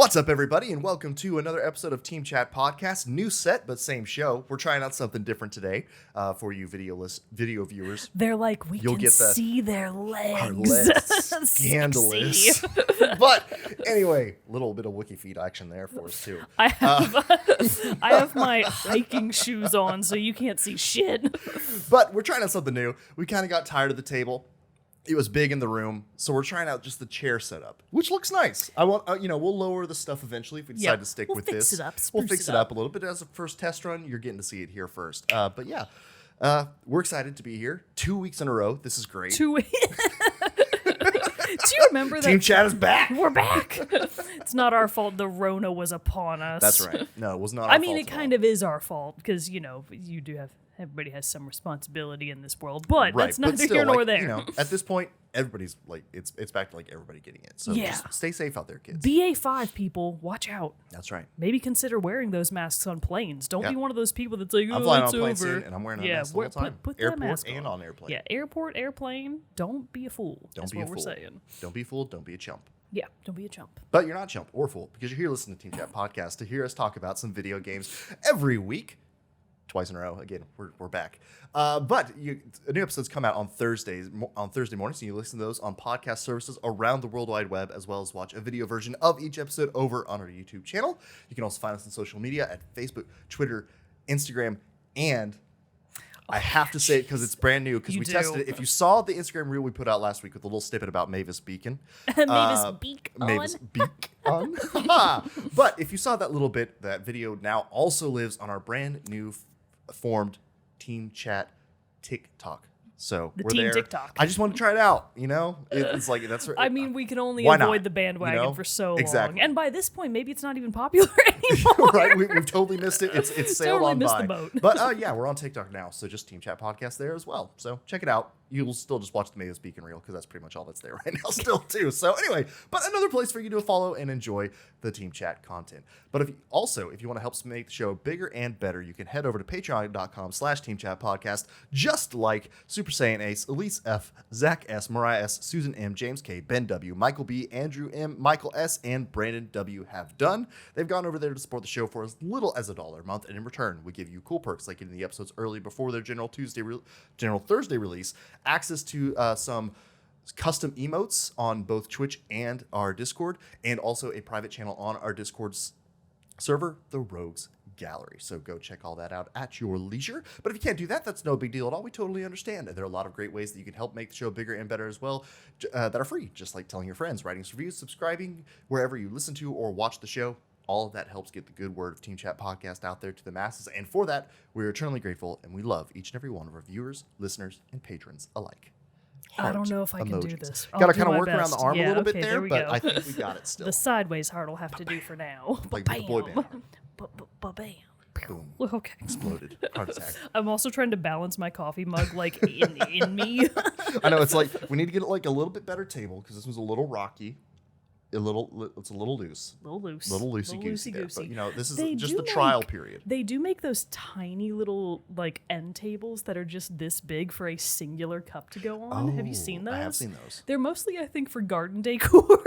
What's up, everybody, and welcome to another episode of Team Chat Podcast. New set, but same show. We're trying out something different today for you video viewers. They're like, You'll get see their legs. Our legs. Scandalous. But anyway, a little bit of wiki feed action there for us, too. I have my hiking shoes on, so you can't see shit. But we're trying out something new. We kind of got tired of the table. It was big in the room, so we're trying out just the chair setup, which looks nice. I want, we'll lower the stuff eventually if we decide to stick with this. We'll fix it up a little bit as a first test run. You're getting to see it here first. But yeah, we're excited to be here 2 weeks in a row. This is great. 2 weeks. Do you remember that? Team Chat is back. We're back. It's not our fault. The Rona was upon us. That's right. No, it was not. Our fault it kind of is our fault because you do have. Everybody has some responsibility in this world, but right, that's neither here nor there. At this point, everybody's like, it's back to like everybody getting it. So just stay safe out there, kids. BA5 people, watch out. That's right. Maybe consider wearing those masks on planes. Don't be one of those people that's like, I'm flying on a plane soon, and I'm wearing a mask the whole time. Put airport that mask and on airplane. Yeah, airport, airplane. Don't be a fool. Don't be a fool. We're saying. Don't be a fool. Don't be a chump. Yeah, don't be a chump. But you're not a chump or a fool because you're here listening to Team Chat Podcast to hear us talk about some video games every week. Twice in a row. Again, we're back. But a new episodes come out on Thursday morning, so you listen to those on podcast services around the World Wide Web, as well as watch a video version of each episode over on our YouTube channel. You can also find us on social media at Facebook, Twitter, Instagram, and I have to say it because it's brand new, because we tested it. If you saw the Instagram reel we put out last week with a little snippet about Mavis Beacon. Mavis Beacon. But if you saw that little bit, that video now also lives on our brand new formed Team Chat TikTok. So we're Team there. TikTok. I just want to try it out. It's like that's. I mean, we can only avoid the bandwagon for so long, and by this point, maybe it's not even popular anymore. Right? We've totally missed it. It's sailed totally on missed by. The boat. But yeah, we're on TikTok now, so just Team Chat Podcast there as well. So check it out. You'll still just watch the Mavis Beacon reel because that's pretty much all that's there right now still too. So anyway, but another place for you to follow and enjoy the Team Chat content. But if you want to help us make the show bigger and better, you can head over to patreon.com/Team Chat Podcast, just like Super Saiyan Ace, Elise F, Zach S, Mariah S, Susan M, James K, Ben W, Michael B, Andrew M, Michael S, and Brandon W have done. They've gone over there to support the show for as little as $1 a month, and in return, we give you cool perks like getting the episodes early before their general Thursday release, access to some custom emotes on both Twitch and our Discord, and also a private channel on our Discord server, the Rogues Gallery. So go check all that out at your leisure. But if you can't do that, that's no big deal at all. We totally understand. There are a lot of great ways that you can help make the show bigger and better as well that are free, just like telling your friends, writing reviews, subscribing wherever you listen to or watch the show. All of that helps get the good word of Team Chat Podcast out there to the masses. And for that, we're eternally grateful, and we love each and every one of our viewers, listeners, and patrons alike. I don't know if I can do this. Got to kind of work around the arm a little bit there, but I think we got it still. The sideways heart will have to do for now. Like the boy band. Bam. Boom. Okay. Exploded. Heart attack. I'm also trying to balance my coffee mug like in me. I know, it's like we need to get like a little bit better table because this was a little rocky. It's a little loose. Little loosey-goosey there. But, this is they just the trial period. They do make those tiny little, like, end tables that are just this big for a singular cup to go on. Have you seen those? I have seen those. They're mostly, I think, for garden decor.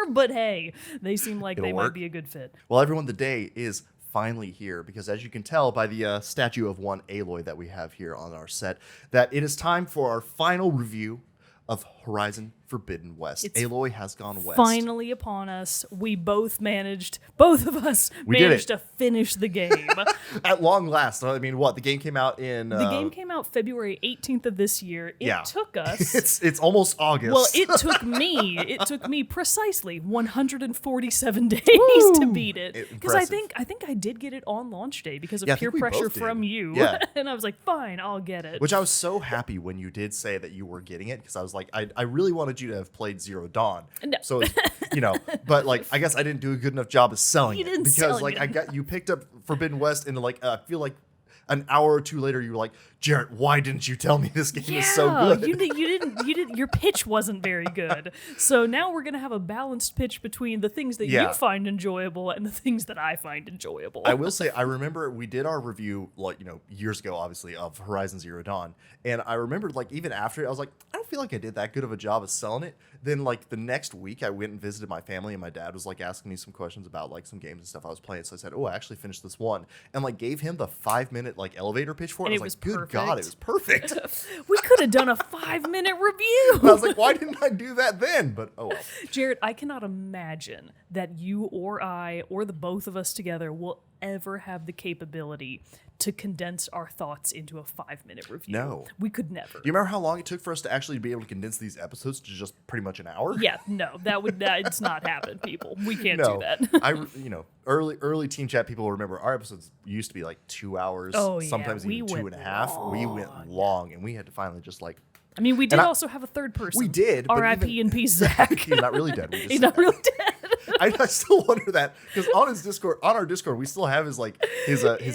But, hey, they seem like they might be a good fit. Well, everyone, the day is finally here because, as you can tell by the statue of one Aloy that we have here on our set, that it is time for our final review of Horizon Forbidden West. Aloy has gone west. Finally upon us. Both of us managed to finish the game. At long last. I mean, what? The game came out in... The game came out February 18th of this year. It took us... It's almost August. Well, it took me precisely 147 days to beat it. Because I think I did get it on launch day because of peer pressure from you. Yeah. And I was like, fine, I'll get it. Which I was so happy when you did say that you were getting it, because I was like, I really wanted you to have played Zero Dawn. No. So, but like, I guess I didn't do a good enough job of selling it. Because you picked up Forbidden West and like, I feel like an hour or two later, you were like, Jerrett, why didn't you tell me this game is so good? You didn't. Your pitch wasn't very good. So now we're gonna have a balanced pitch between the things that you find enjoyable and the things that I find enjoyable. I will say, I remember we did our review years ago, obviously, of Horizon Zero Dawn, and I remember even after it, I was like, I don't feel like I did that good of a job of selling it. Then like the next week I went and visited my family, and my dad was like asking me some questions about like some games and stuff I was playing. So I said, I actually finished this one, and like gave him the 5-minute like elevator pitch for it. And I was like, perfect. good God, it was perfect. We could have done a 5-minute review. I was like, why didn't I do that then? But oh well. Jarrett, I cannot imagine that you or I or the both of us together will ever have the capability to condense our thoughts into a 5-minute review. No. We could never. Do you remember how long it took for us to actually be able to condense these episodes to just pretty much an hour? Yeah, no, it's not happening, people. We can't do that. Early Team Chat people remember our episodes used to be like 2 hours, sometimes even 2.5. We went long, and we had to finally just like. I mean, we did also have a third person. We did. R.I.P. and peace, Zach. He's not really dead. He's not really dead. I still wonder that because on our Discord, we still have his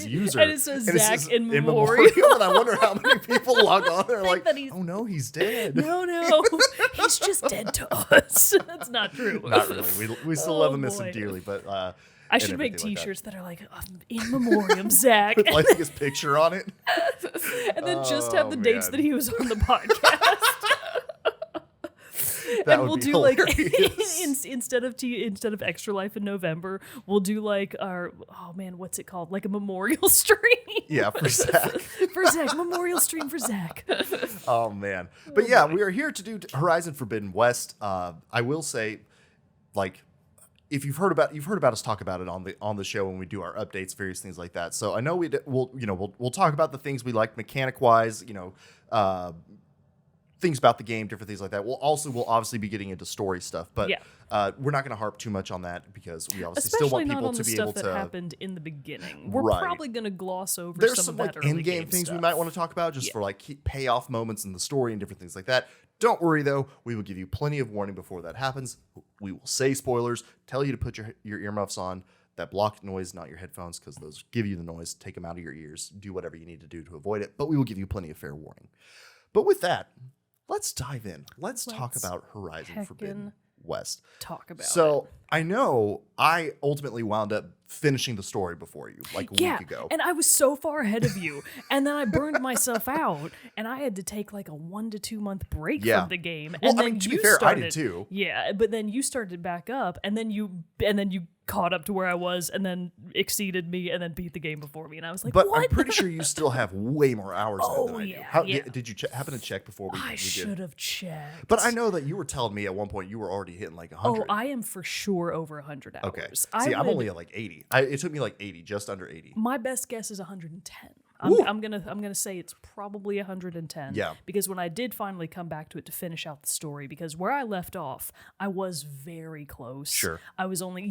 user, and it says Zach in memoriam. And I wonder how many people log on there like, oh no, he's dead. No, he's just dead to us. That's not true. Not really. We still love and miss him dearly, but. I should make T-shirts that are like in memoriam, Zach, with like his picture on it, and then just have the dates that he was on the podcast. And we'll do hilarious. like instead of Extra Life in November, we'll do like our what's it called? Like a memorial stream. Yeah, for Zach. Memorial stream for Zach. Oh man, but we are here to do Horizon Forbidden West. I will say, like. If you've heard about us talk about it on the show when we do our updates, various things like that. So I know we'll talk about the things we like mechanic wise, things about the game, different things like that. We'll obviously be getting into story stuff, but we're not going to harp too much on that because we obviously still want people to be able to. That happened in the beginning. We're probably going to gloss over. There's some like of that early in-game game things stuff we might want to talk about just for like payoff moments in the story and different things like that. Don't worry though, we will give you plenty of warning before that happens. We will say spoilers, tell you to put your earmuffs on that block noise, not your headphones, because those give you the noise. Take them out of your ears. Do whatever you need to do to avoid it, but we will give you plenty of fair warning. But with that, let's dive in. Let's talk about Horizon Forbidden West. So I know I ultimately wound up finishing the story before you, like a week ago. And I was so far ahead of you. And then I burned myself out, and I had to take like a 1 to 2 month break from the game. Well, and then to be fair, I did too. Yeah, but then you started back up, and then you caught up to where I was, and then exceeded me, and then beat the game before me. And I was like, but what? I'm pretty sure you still have way more hours than I do. Did you happen to check before we did? I should have checked. But I know that you were telling me at one point you were already hitting like 100. Oh, I am for sure over 100 hours. Okay. See, I'm only at like 80. It took me like 80, just under 80. My best guess is 110. I'm gonna say it's probably 110. Yeah. Because when I did finally come back to it to finish out the story, because where I left off, I was very close. Sure. I was only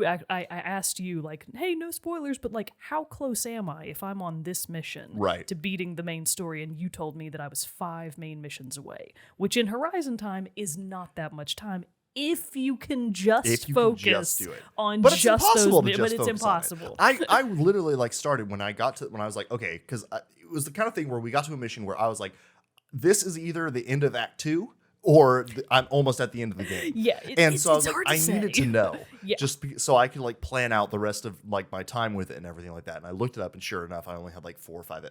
I asked you like, hey, no spoilers, but like, how close am I if I'm on this mission to beating the main story? And you told me that I was 5 main missions away, which in Horizon time is not that much time. If you can just focus on but just those, but it's impossible. I literally like started when I was like, okay, because it was the kind of thing where we got to a mission where I was like, this is either the end of Act 2 or I'm almost at the end of the game. Yeah, so I was like, I needed to know, so I could like plan out the rest of like my time with it and everything like that. And I looked it up, and sure enough, I only had like 4 or 5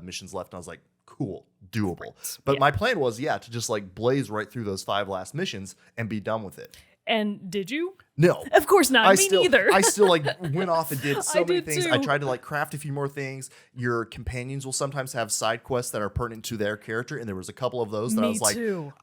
missions left, and I was like, cool, doable. But my plan was, to just like blaze right through those 5 last missions and be done with it. And did you? No. Of course not. Me neither. I still like went off and did so many things. Too. I tried to like craft a few more things. Your companions will sometimes have side quests that are pertinent to their character, and there was a couple of those that I was like,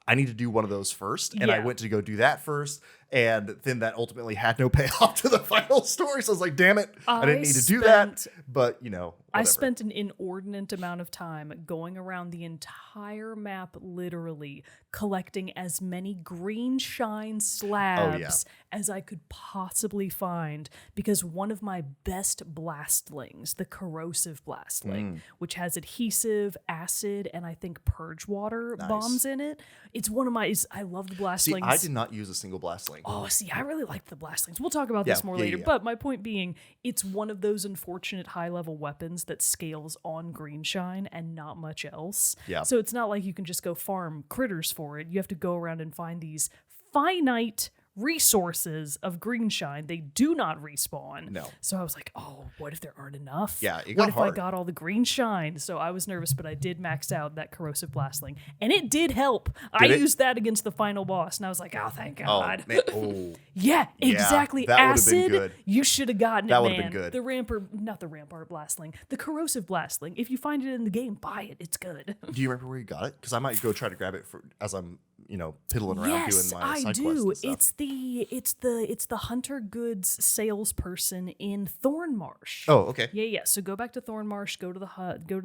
I need to do one of those first. And I went to go do that first. And then that ultimately had no payoff to the final story. So I was like, damn it, I didn't need to do that. But, whatever. I spent an inordinate amount of time going around the entire map, literally collecting as many green shine slabs as I could possibly find, because one of my best blastlings, the corrosive blastling, which has adhesive, acid, and I think purge water bombs in it. It's one of my, I love the blastlings. See, I did not use a single blastling. Oh, see, I really like the blastlings. We'll talk about this more later. But my point being, it's one of those unfortunate high-level weapons that scales on green shine and not much else. Yeah. So it's not like you can just go farm critters for it. You have to go around and find these finite resources of greenshine. They do not respawn. No. So I was like, oh, what if there aren't enough? Yeah, it What got if hard. I got all the greenshine? So I was nervous, but I did max out that corrosive blastling, and it did help. I used that against the final boss, and I was like, oh, thank God. Man. Oh. Yeah, exactly. that would've been Acid, good. you should have gotten That it, would've man. been good. The not the rampart blastling, the corrosive blastling. If you find it in the game, buy it. It's good. Do you remember where you got it? Because I might go try to grab it as I'm, piddling around Yes, doing my I side do. quests and stuff. It's the Hunter Goods salesperson in Thornmarsh. Oh, okay. Yeah. So go back to Thornmarsh, go to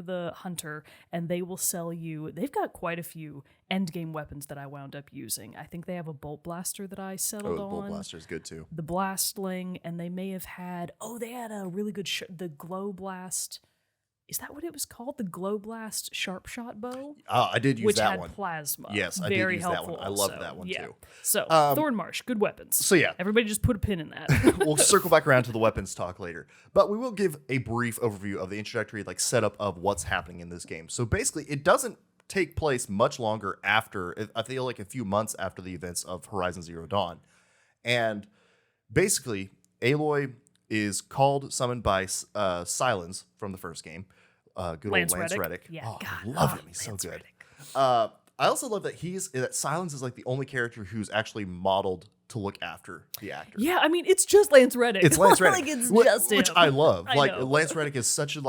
the Hunter, and they will sell you. They've got quite a few endgame weapons that I wound up using. I think they have a bolt blaster that I settled The on. bolt blaster is good too. The blastling, and they may have had. They had a really good the glow blast. Is that what it was called? The glow blast sharp shot bow, I did use which that had one. plasma. Yes, I Very did use that helpful one. I loved also. that one Yeah. too. So Thornmarsh, good weapons. So yeah, Everybody just put a pin in that. we'll circle back around to the weapons talk later, but we will give a brief overview of the introductory setup of what's happening in this game. So basically, it doesn't take place much longer after. I feel like a few months after the events of Horizon Zero Dawn, and basically, Aloy is summoned by Silence from the first game. Good Lance old Lance Reddick. Reddick. Yeah, Oh, God. I love him. He's so Lance good. Reddick. I also love that Silence is the only character who's actually modeled to look after the actor. Yeah, I mean, it's just Lance Reddick. It's Lance Reddick, it's which, just him. which I love. I know. Lance Reddick is such an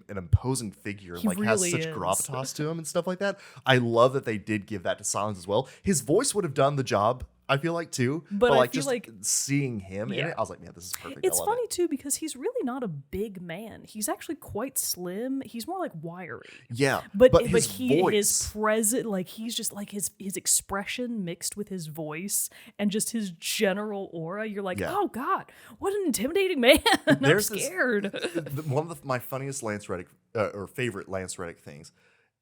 imposing figure, and He has really such is. gravitas to him and stuff like that. I love that they did give that to Silence as well. His voice would have done the job, I feel like too. But I feel just like- seeing him in Yeah. it, I was like, man, this is perfect. It's I love funny it. too because he's really not a big man. He's actually quite slim. He's more like wiry. Yeah, But his voice, his present, he's just his expression mixed with his voice and just his general aura. You're like, Yeah. oh God, what an intimidating man! I'm There's this- scared. one of my funniest Lance Reddick or favorite Lance Reddick things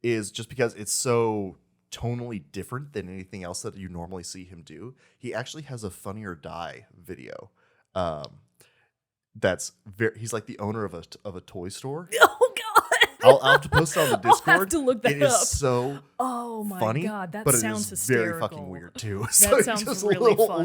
is just because it's so tonally different than anything else that you normally see him do. He actually has a Funny or Die video. He's like the owner of a toy store. Oh God. I'll have to post it on the Discord. I'll have to look that It is up. so Oh my funny, God, that but sounds it is hysterical. very fucking weird too. So sounds just really a little, funny.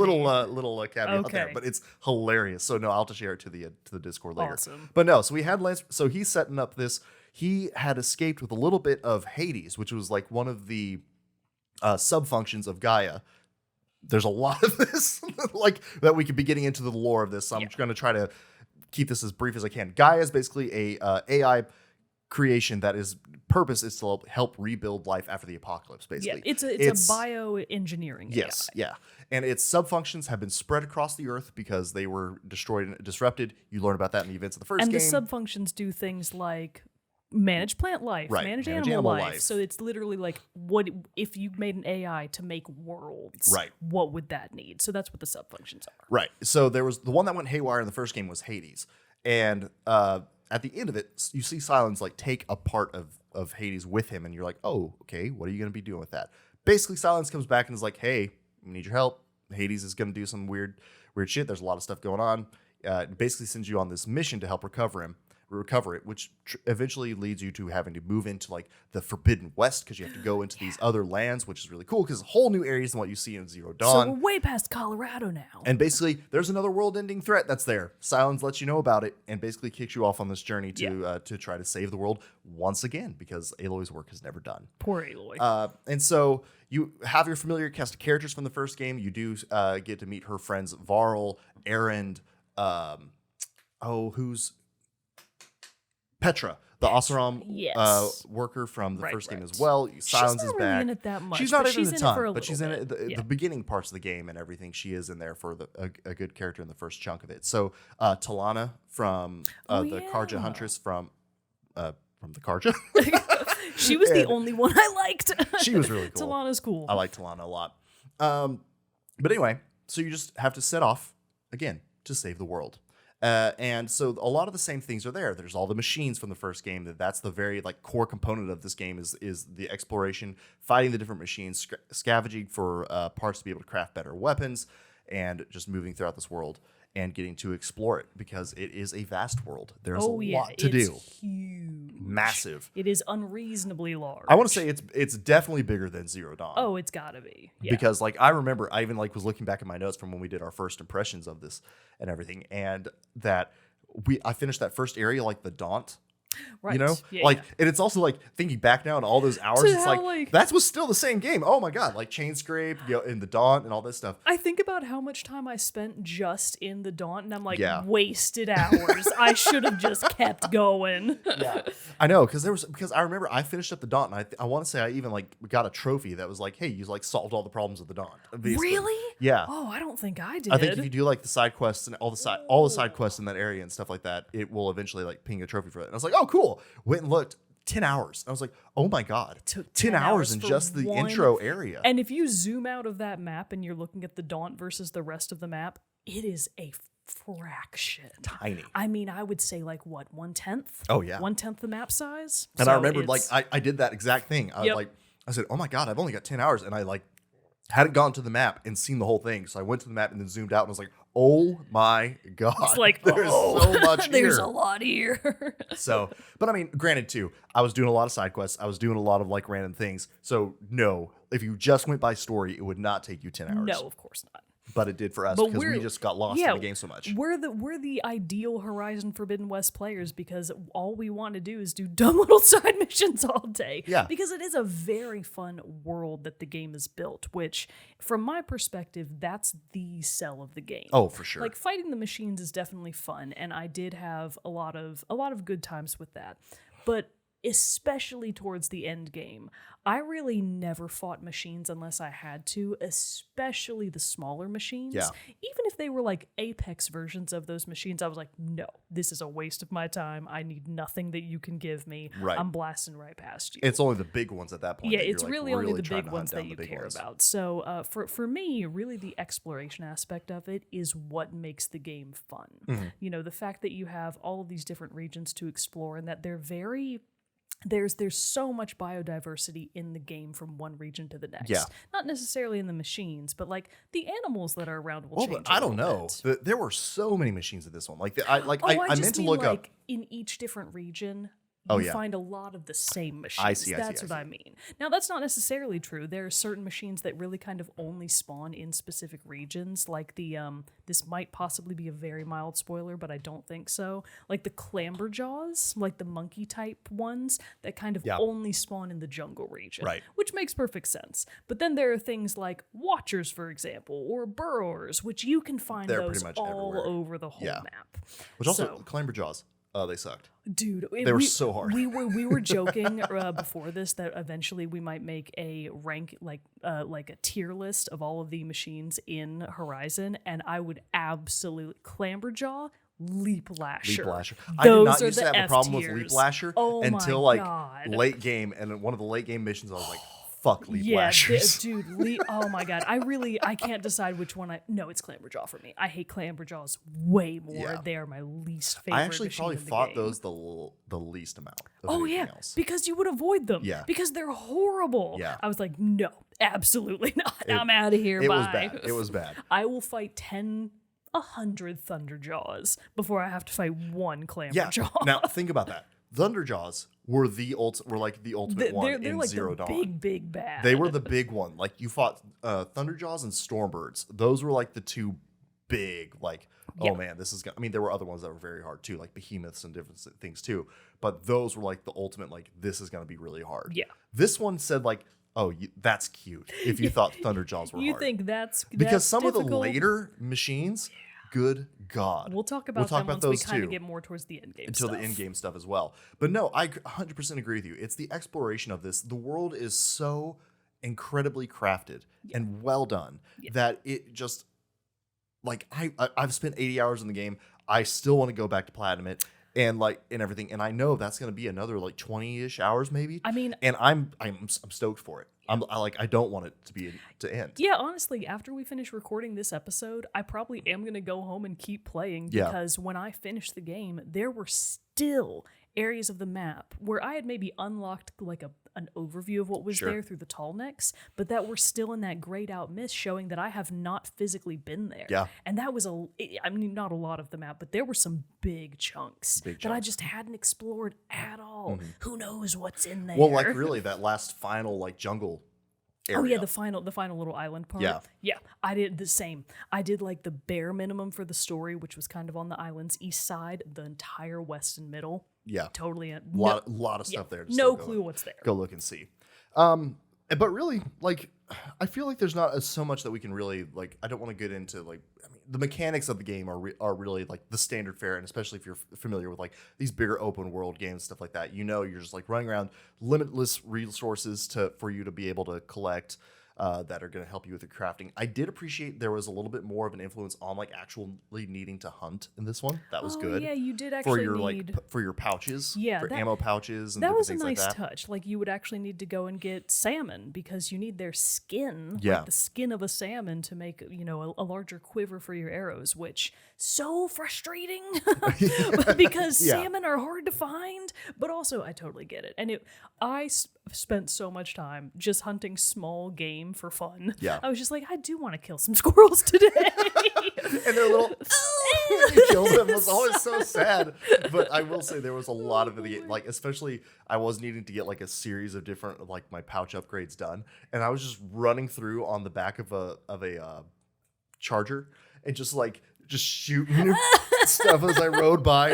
little caveat there, Okay. but it's hilarious. So no, I'll have to share it to the Discord later. Awesome. But no, so we had Lance. So he's setting up this. He had escaped with a little bit of Hades, which was one of the sub-functions of Gaia. There's a lot of this that we could be getting into the lore of this. So I'm just going to try to keep this as brief as I can. Gaia is basically a AI creation that is purpose is to help rebuild life after the apocalypse. Basically, Yeah, it's a bioengineering. Yes, AI. yeah. And its sub-functions have been spread across the earth because they were destroyed and disrupted. You learn about that in the events of the first And game. the sub-functions do things like manage plant life, Right, manage manage animal animal life. life. So it's literally what if you made an AI to make worlds? Right. What would that need? So that's what the sub-functions are. Right. So there was the one that went haywire in the first game was Hades. And at the end of it, you see Silence take a part of Hades with him, and you're like, oh, okay, what are you going to be doing with that? Basically, Silence comes back and is like, hey, we need your help. Hades is going to do some weird shit. There's a lot of stuff going on. It basically sends you on this mission to help recover it, which eventually leads you to having to move into the Forbidden West because you have to go into these other lands, which is really cool because whole new areas than what you see in Zero Dawn. So we're way past Colorado now. And basically, there's another world-ending threat that's there. Silence lets you know about it and basically kicks you off on this journey to try to save the world once again because Aloy's work is never done. Poor Aloy. And so you have your familiar cast of characters from the first game. You do get to meet her friends Varl, Erend, who's Petra, the Oseram Yes. worker from the Right, first game right. as well. Silence she's is not back. really in it that much. She's not but in it a ton, for a but she's in little it bit. the beginning parts of the game and everything. She is in there for a good character in the first chunk of it. So Talana from the Karja Huntress from the Karja. She was the And- only one I liked. She was really cool. Talana's cool. I like Talana a lot. But anyway, so you just have to set off again to save the world. And so a lot of the same things are there. There's all the machines from the first game. That's the very core component of this game is the exploration, fighting the different machines, scavenging for parts to be able to craft better weapons, and just moving throughout this world. and getting to explore it because it is a vast world. There's a lot to it's do. Huge. Massive. It is unreasonably large. I want to say it's definitely bigger than Zero Dawn. Oh, it's gotta be. Yeah. Because like I remember I even like was looking back at my notes from when we did our first impressions of this and everything, and that I finished that first area like the Daunt. Right. You know, Yeah, like, and it's also like thinking back now in all those hours, it's how, like that was still the same game. Oh my god, like Chain Scrape, in the Daunt and all this stuff. I think about how much time I spent just in the Daunt, and I'm like, wasted Yeah. hours. I should have just kept going. Yeah, I know because I remember I finished up the Daunt, and I want to say I even like got a trophy that was like, hey, you like solved all the problems of the Daunt. Basically. Really? Yeah. Oh, I don't think I did. I think if you do like the side quests and all the side quests in that area and stuff like that, it will eventually like ping a trophy for it. And I was like, oh, cool. Went and looked. 10 hours. I was like, oh my god, it took 10 hours in for just the one intro area. And if you zoom out of that map and you're looking at the Daunt versus the rest of the map, it is a fraction. Tiny. I mean, I would say like what, 1/10? Oh yeah, 1/10 the map size. And so I remembered like I did that exact thing. I said, oh my god, I've only got 10 hours, and I like hadn't gone to the map and seen the whole thing, so I went to the map and then zoomed out and was like, oh my god, it's like there's so much there's here. a lot here. So, but I mean, granted too, I was doing a lot of side quests. I was doing a lot of like random things. So no, if you just went by story, it would not take you 10 hours. No, of course not. But it did for us because we just got lost in the game so much. We're the ideal Horizon Forbidden West players because all we want to do is do dumb little side missions all day. Yeah. Because it is a very fun world that the game is built, which, from my perspective, that's the sell of the game. Oh, for sure. Like fighting the machines is definitely fun, and I did have a lot of good times with that. But especially towards the end game, I really never fought machines unless I had to, especially the smaller machines. Yeah. Even if they were like Apex versions of those machines, I was like, no, this is a waste of my time. I need nothing that you can give me. Right. I'm blasting right past you. It's only the big ones at that point. Yeah, that it's you're, like, really only the trying big to ones hunt that down you the big care ones. about. So for me, really the exploration aspect of it is what makes the game fun. Mm-hmm. You know, the fact that you have all of these different regions to explore and that they're very... There's so much biodiversity in the game from one region to the next. Yeah. Not necessarily in the machines, but like the animals that are around will change. But I don't little know. bit. There were so many machines in this one. I just meant to mean, look like, up. in each different region. Oh, You yeah. find a lot of the same machines. I see. That's what I mean. Now, that's not necessarily true. There are certain machines that really kind of only spawn in specific regions, like the this might possibly be a very mild spoiler, but I don't think so. Like the clamberjaws, like the monkey type ones that kind of only spawn in the jungle region, Right. which makes perfect sense. But then there are things like watchers, for example, or burrowers, which you can find They're those pretty much all everywhere. over the whole Yeah. map. Which also, So- Clamberjaws. They sucked. Dude, They were so hard. We were joking before this that eventually we might make a rank like a tier list of all of the machines in Horizon, and I would absolutely Clamberjaw, Leap Lasher. Leap Lasher. I did Those not are used to the have a F problem with tiers. Leap Lasher Oh until my like God. late game, and in one of the late game missions, I was like, "Fuck Leap Yeah, Lashers." dude, oh my God. I can't decide which one No, it's Clamberjaw for me. I hate Clamberjaws way more. Yeah. They are my least favorite I actually machine probably in the fought game. those the least amount. Of Oh anything yeah, else. because you would avoid them. Yeah. Because they're horrible. Yeah. I was like, no, absolutely not. I'm out of here. It Bye. was bad. It was bad. I will fight 100 Thunderjaws before I have to fight one Yeah. Clamberjaw. Now think about that. Thunderjaws were like the ultimate one they're in like Zero the Dawn. big bad. They were the big one. Like you fought Thunderjaws and Stormbirds. Those were like the two big, like, Yeah. oh man, this is gonna, I mean, there were other ones that were very hard too, like behemoths and different things too. But those were like the ultimate, like, this is gonna be really hard. Yeah. This one said like, oh, that's cute. If you thought Thunderjaws were You hard. think that's Because some of the difficult? later machines, good God. We'll talk about them once we kind of get more towards the end game Until stuff. the in-game stuff as well. But no, I 100% agree with you. It's the exploration of this. The world is so incredibly crafted and well done that it just, like, I've spent 80 hours in the game. I still want to go back to platinum it and everything. And I know that's going to be another like 20-ish hours maybe. I mean, and I'm stoked for it. I don't want it to end. Yeah, honestly, after we finish recording this episode, I probably am going to go home and keep playing Yeah. because when I finished the game, there were still areas of the map where I had maybe unlocked like an overview of what was there through the tall necks, but that were still in that grayed out mist, showing that I have not physically been there. Yeah. And that was I mean, not a lot of the map, but there were some big chunks that I just hadn't explored at all. Who knows what's in there? Well, like really that last final like jungle area. Oh yeah, the final little island part. Yeah. I did the same. I did like the bare minimum for the story, which was kind of on the island's east side, the entire west and middle. Yeah, totally. Lot of stuff there. No clue what's there. Go look and see. But really, like, I feel like there's not so much that we can really like. I don't want to get into like. I mean, the mechanics of the game are really like the standard fare, and especially if you're familiar with like these bigger open world games, stuff like that. You're just like running around, limitless resources for you to be able to collect. That are going to help you with your crafting. I did appreciate there was a little bit more of an influence on like actually needing to hunt in this one. That was good. Yeah, you did actually for your for your pouches. Yeah, for ammo pouches and that different was a things nice like that. touch. Like you would actually need to go and get salmon because you need their skin, like the skin of a salmon, to make a larger quiver for your arrows. Which so frustrating because salmon are hard to find. But also, I totally get it. And I spent so much time just hunting small game for fun. Yeah. I was just like, I do want to kill some squirrels today. And their little you kill them was always so sad. But I will say there was a lot of the like, especially I was needing to get like a series of different like my pouch upgrades done, and I was just running through on the back of a charger and just shooting stuff as I rode by,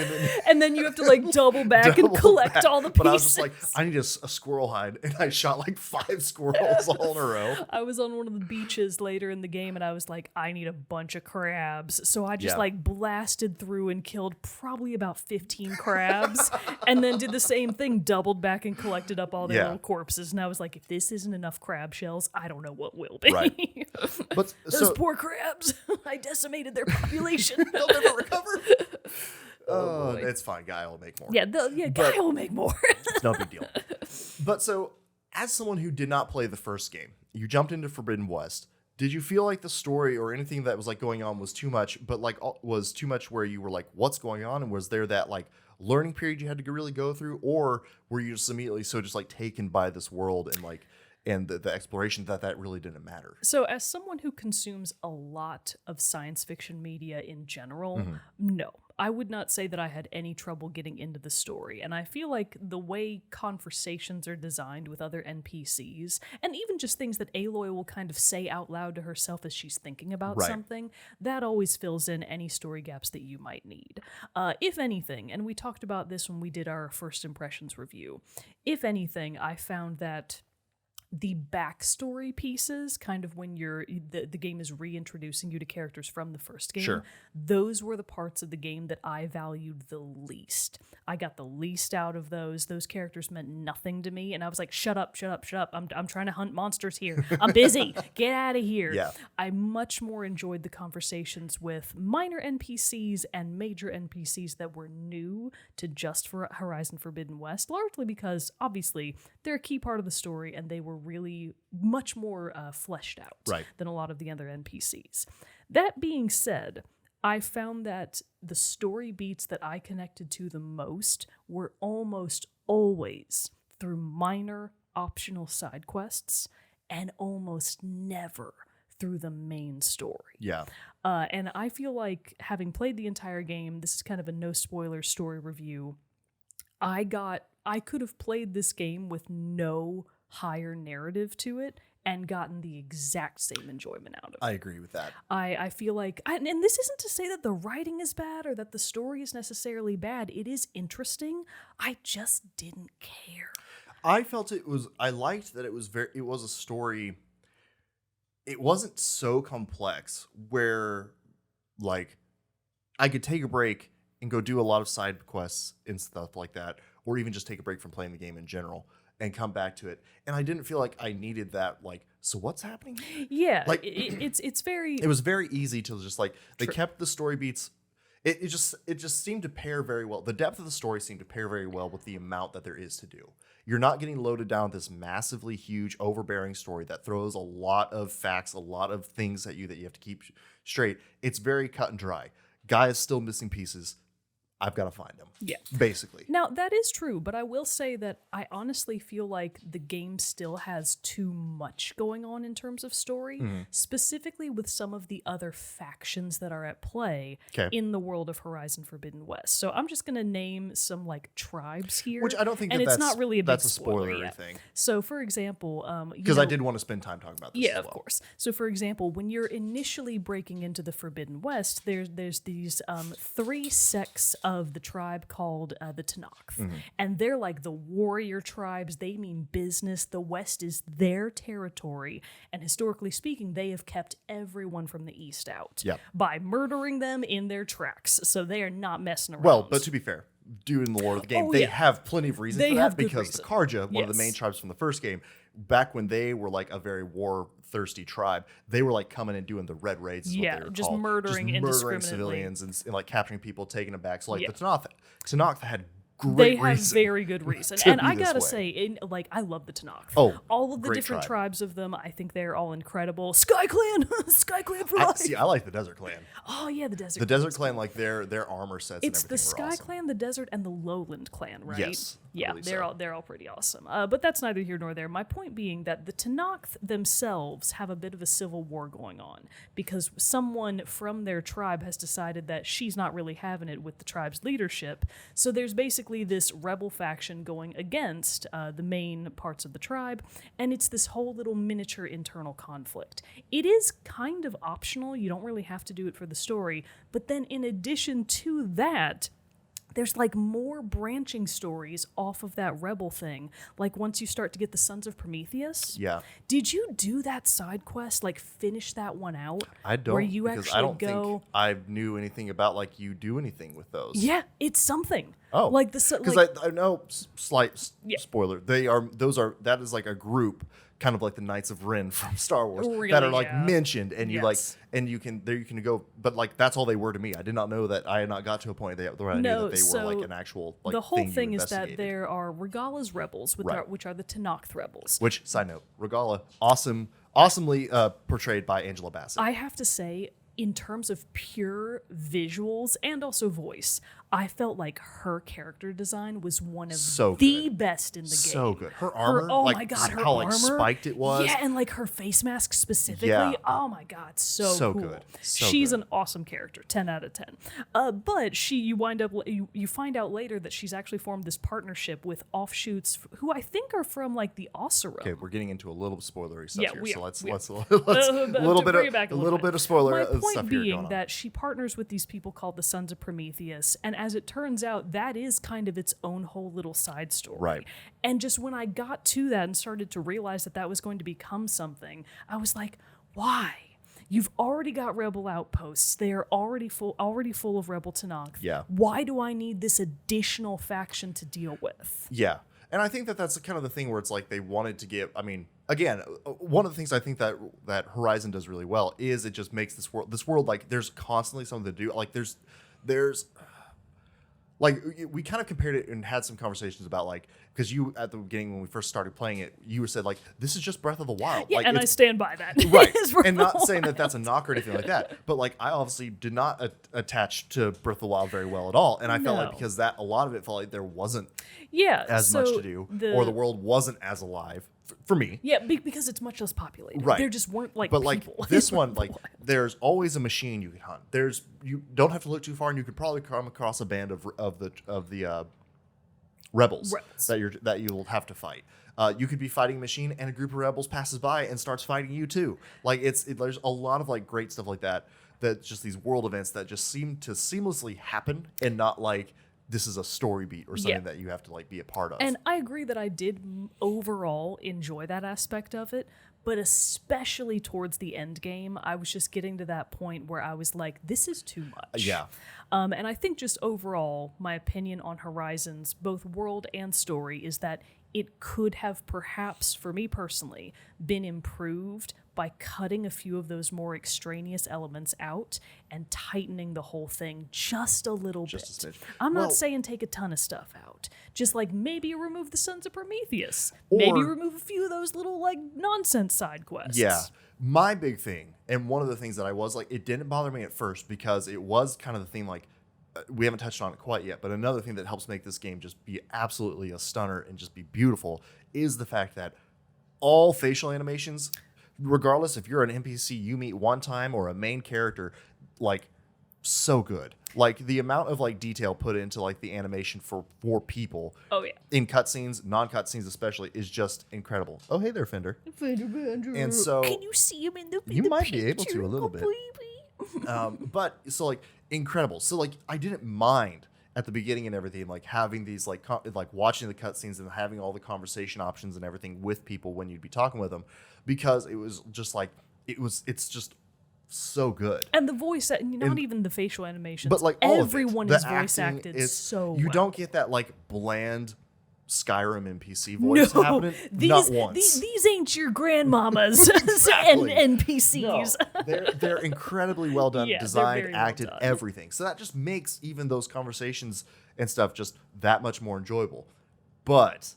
and then you have to like double back and collect all the pieces. But I was just like, I need a squirrel hide, and I shot like 5 squirrels all in a row. I was on one of the beaches later in the game, and I was like, I need a bunch of crabs, so I just like blasted through and killed probably about 15 crabs, and then did the same thing, doubled back and collected up all their little corpses. And I was like, if this isn't enough crab shells, I don't know what will be. Right. But those poor crabs, I decimated their population. They'll never recover. Oh, it's fine. Guy will make more. Yeah, Guy will make more. It's no big deal. But so, as someone who did not play the first game, you jumped into Forbidden West. Did you feel like the story or anything that was like going on was too much, but like was too much where you were like, what's going on? And was there that like learning period you had to really go through? Or were you just immediately so just like taken by this world and like, and the exploration that really didn't matter? So as someone who consumes a lot of science fiction media in general, no, I would not say that I had any trouble getting into the story. And I feel like the way conversations are designed with other NPCs, and even just things that Aloy will kind of say out loud to herself as she's thinking about something, that always fills in any story gaps that you might need. If anything, and we talked about this when we did our first impressions review, if anything, I found that the backstory pieces, kind of when the game is reintroducing you to characters from the first game, those were the parts of the game that I valued the least. I got the least out of those. Those characters meant nothing to me, and I was like, shut up. I'm trying to hunt monsters here. I'm busy. Get out of here. Yeah. I much more enjoyed the conversations with minor NPCs and major NPCs that were new to just for Horizon Forbidden West, largely because, obviously, they're a key part of the story, and they were really much more fleshed out than a lot of the other NPCs. That being said, I found that the story beats that I connected to the most were almost always through minor optional side quests and almost never through the main story. Yeah. And I feel like, having played the entire game, this is kind of a no spoiler story review, I could have played this game with no higher narrative to it and gotten the exact same enjoyment out of it. I agree with that. I feel like, and this isn't to say that the writing is bad or that the story is necessarily bad. It is interesting. I just didn't care. I felt I liked that it was a story. It wasn't so complex where like I could take a break and go do a lot of side quests and stuff like that, or even just take a break from playing the game in general and come back to it. And I didn't feel like I needed that, like, so what's happening? Yeah, like it's very... It was very easy to just, like, they kept the story beats... It just seemed to pair very well. The depth of the story seemed to pair very well with the amount that there is to do. You're not getting loaded down with this massively huge, overbearing story that throws a lot of facts, a lot of things at you that you have to keep straight. It's very cut and dry. Guy is still missing pieces. I've got to find them. Yeah. Basically. Now, that is true, but I will say that I honestly feel like the game still has too much going on in terms of story, specifically with some of the other factions that are at play in the world of Horizon Forbidden West. So I'm just going to name some like tribes here. Which I don't think and that's, it's not really a that's big a spoiler yet. thing. So, for example, because I did want to spend time talking about this. Yeah, as well. of course. So, for example, when you're initially breaking into the Forbidden West, there's these 3 sects of the tribe called the Tenakth. And they're like the warrior tribes. They mean business. The West is their territory. And historically speaking, they have kept everyone from the East out by murdering them in their tracks. So they are not messing around. Well, but to be fair, due in the lore of the game, they have plenty of reason for that because the Karja, one of the main tribes from the first game, back when they were like a very war-thirsty tribe, they were like coming and doing the red raids. Is what they were just called. murdering indiscriminately. Civilians and like capturing people, taking them back. So like the Tenakth had great they have reason very good reason. to And be I this gotta way. say, I love the Tenakth. Oh, all of the great different tribe. tribes of them, I think they're all incredible. Sky Clan! Sky Clan for life! I like the Desert Clan. Oh, yeah, the Desert The Desert Clan, like their armor sets It's and the everything Sky were awesome. Clan, the Desert, and the Lowland Clan, right? Yes, I Yeah, believe they're so. they're all pretty awesome. But that's neither here nor there. My point being that the Tenakth themselves have a bit of a civil war going on because someone from their tribe has decided that she's not really having it with the tribe's leadership. So there's basically this rebel faction going against the main parts of the tribe, and it's this whole little miniature internal conflict. It is kind of optional. You don't really have to do it for the story. But then in addition to that, there's like more branching stories off of that rebel thing. Like once you start to get the Sons of Prometheus. Yeah. Did you do that side quest? Like finish that one out? I don't, where you because actually I don't go. think I knew anything about like you do anything with those. Yeah, it's something. Oh, like because like, I know slight spoiler. That is like a group, kind of like the Knights of Ren from Star Wars, Really, that are like yeah. mentioned, and you like, Yes. and you can go, but like that's all they were to me. I did not know that. I had not got to a point where I knew that they were like an actual like the whole thing thing you is that investigated. there are Regala's rebels, which are the Tenakth rebels. Which, side note, Regala, awesomely portrayed by Angela Bassett. I have to say, in terms of pure visuals and also voice, I felt like her character design was one of the best in the game. So good. Her armor, oh like, my god, her how armor, like spiked it was. Yeah, and like her face mask specifically. Yeah. Oh my god, so cool. Good. So She's good. an awesome character, 10 out of 10. But you find out later that she's actually formed this partnership with offshoots who I think are from like the Oseram. Okay, we're getting into a little spoilery stuff Yeah, here, we so are. let's We let's are. a little bit bring it of back a little bit of spoiler My stuff point here being going on. that she partners with these people called the Sons of Prometheus, and as it turns out, that is kind of its own whole little side story. Right. And just when I got to that and started to realize that was going to become something, I was like, why? You've already got rebel outposts. They are already full of rebel Tenakth. Yeah. Why do I need this additional faction to deal with? Yeah. And I think that's kind of the thing where it's like they wanted to give. I mean, again, one of the things I think that Horizon does really well is it just makes this world like there's constantly something to do. Like there's like we kind of compared it and had some conversations about like because you at the beginning when we first started playing it, you said like this is just Breath of the Wild. Yeah, like, and I stand by that. Right. It's Breath And of not the saying that Wild. that's a knock or anything like that, but like I obviously did not attach to Breath of the Wild very well at all, and I felt like No. because that a lot of it felt like there wasn't Yeah, as much to do, or the world wasn't as alive for me. Yeah, because it's much less populated. Right. There just weren't like But like people. this one, like there's always a machine you can hunt. You don't have to look too far, and you could probably come across a band of the rebels that you'll have to fight. You could be fighting a machine, and a group of rebels passes by and starts fighting you too. Like there's a lot of like great stuff like that. That just these world events that just seem to seamlessly happen, and not like this is a story beat or something that you have to like be a part of. And I agree that I did overall enjoy that aspect of it, but especially towards the end game, I was just getting to that point where I was like, this is too much. Yeah. And I think just overall, my opinion on Horizons, both world and story, is that it could have perhaps, for me personally, been improved by cutting a few of those more extraneous elements out and tightening the whole thing just a little bit. A smidge. I'm Well- not saying take a ton of stuff out. Just like maybe remove the Sons of Prometheus. Maybe Or- remove a few of those little like nonsense side quests. Yeah. My big thing, and one of the things that I was like, it didn't bother me at first because it was kind of the theme like, we haven't touched on it quite yet, but another thing that helps make this game just be absolutely a stunner and just be beautiful is the fact that all facial animations, regardless if you're an NPC you meet one time or a main character, like so good. Like the amount of like detail put into like the animation for people. Oh yeah. In cutscenes, non-cutscenes especially, is just incredible. Oh hey there, Fender. And so can you see him in the you the might be able to a little bit. But so like incredible. So like I didn't mind at the beginning and everything, like having these like like watching the cutscenes and having all the conversation options and everything with people when you'd be talking with them, because it was just like it's just so good. And the voice, not even the facial animations, but like everyone is is voice acted so you well. don't get that like bland Skyrim NPC voice happening. Not once. These ain't your grandmamas Exactly. and NPCs. No, they're incredibly well done, Yeah, they're designed, very well acted, done. everything. So that just makes even those conversations and stuff just that much more enjoyable. But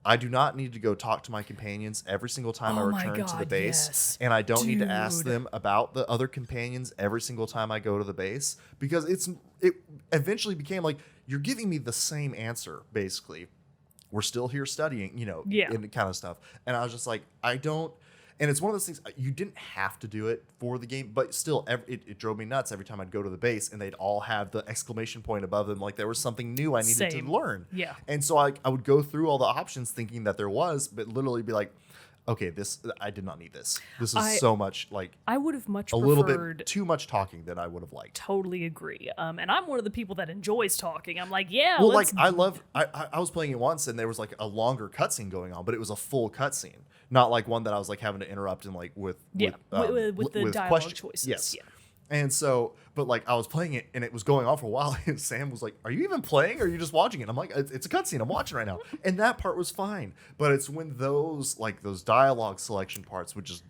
I do not need to go talk to my companions every single time I Oh my return to the God, base. yes. And I don't need to ask Dude. them about the other companions every single time I go to the base, because it eventually became like, you're giving me the same answer, basically. We're still here studying, Yeah. and kind of stuff. And I was just like, I don't. And it's one of those things, you didn't have to do it for the game, but still, it drove me nuts every time I'd go to the base and they'd all have the exclamation point above them, like there was something new I needed Same. to learn. Yeah. And so I would go through all the options thinking that there was, but literally be like, okay, I did not need this. This is so much like I would have much a preferred. little bit too much talking than I would have liked. Totally agree. And I'm one of the people that enjoys talking. I'm like, yeah. Well, let's like I was playing it once and there was like a longer cutscene going on, but it was a full cutscene, not like one that I was like having to interrupt and like with with the dialogue questions. choices. Yes. Yeah. And so, but like I was playing it and it was going on for a while, and Sam was like, "Are you even playing or are you just watching it?" I'm like, "It's a cutscene. I'm watching right now." And that part was fine, but it's when those dialogue selection parts would just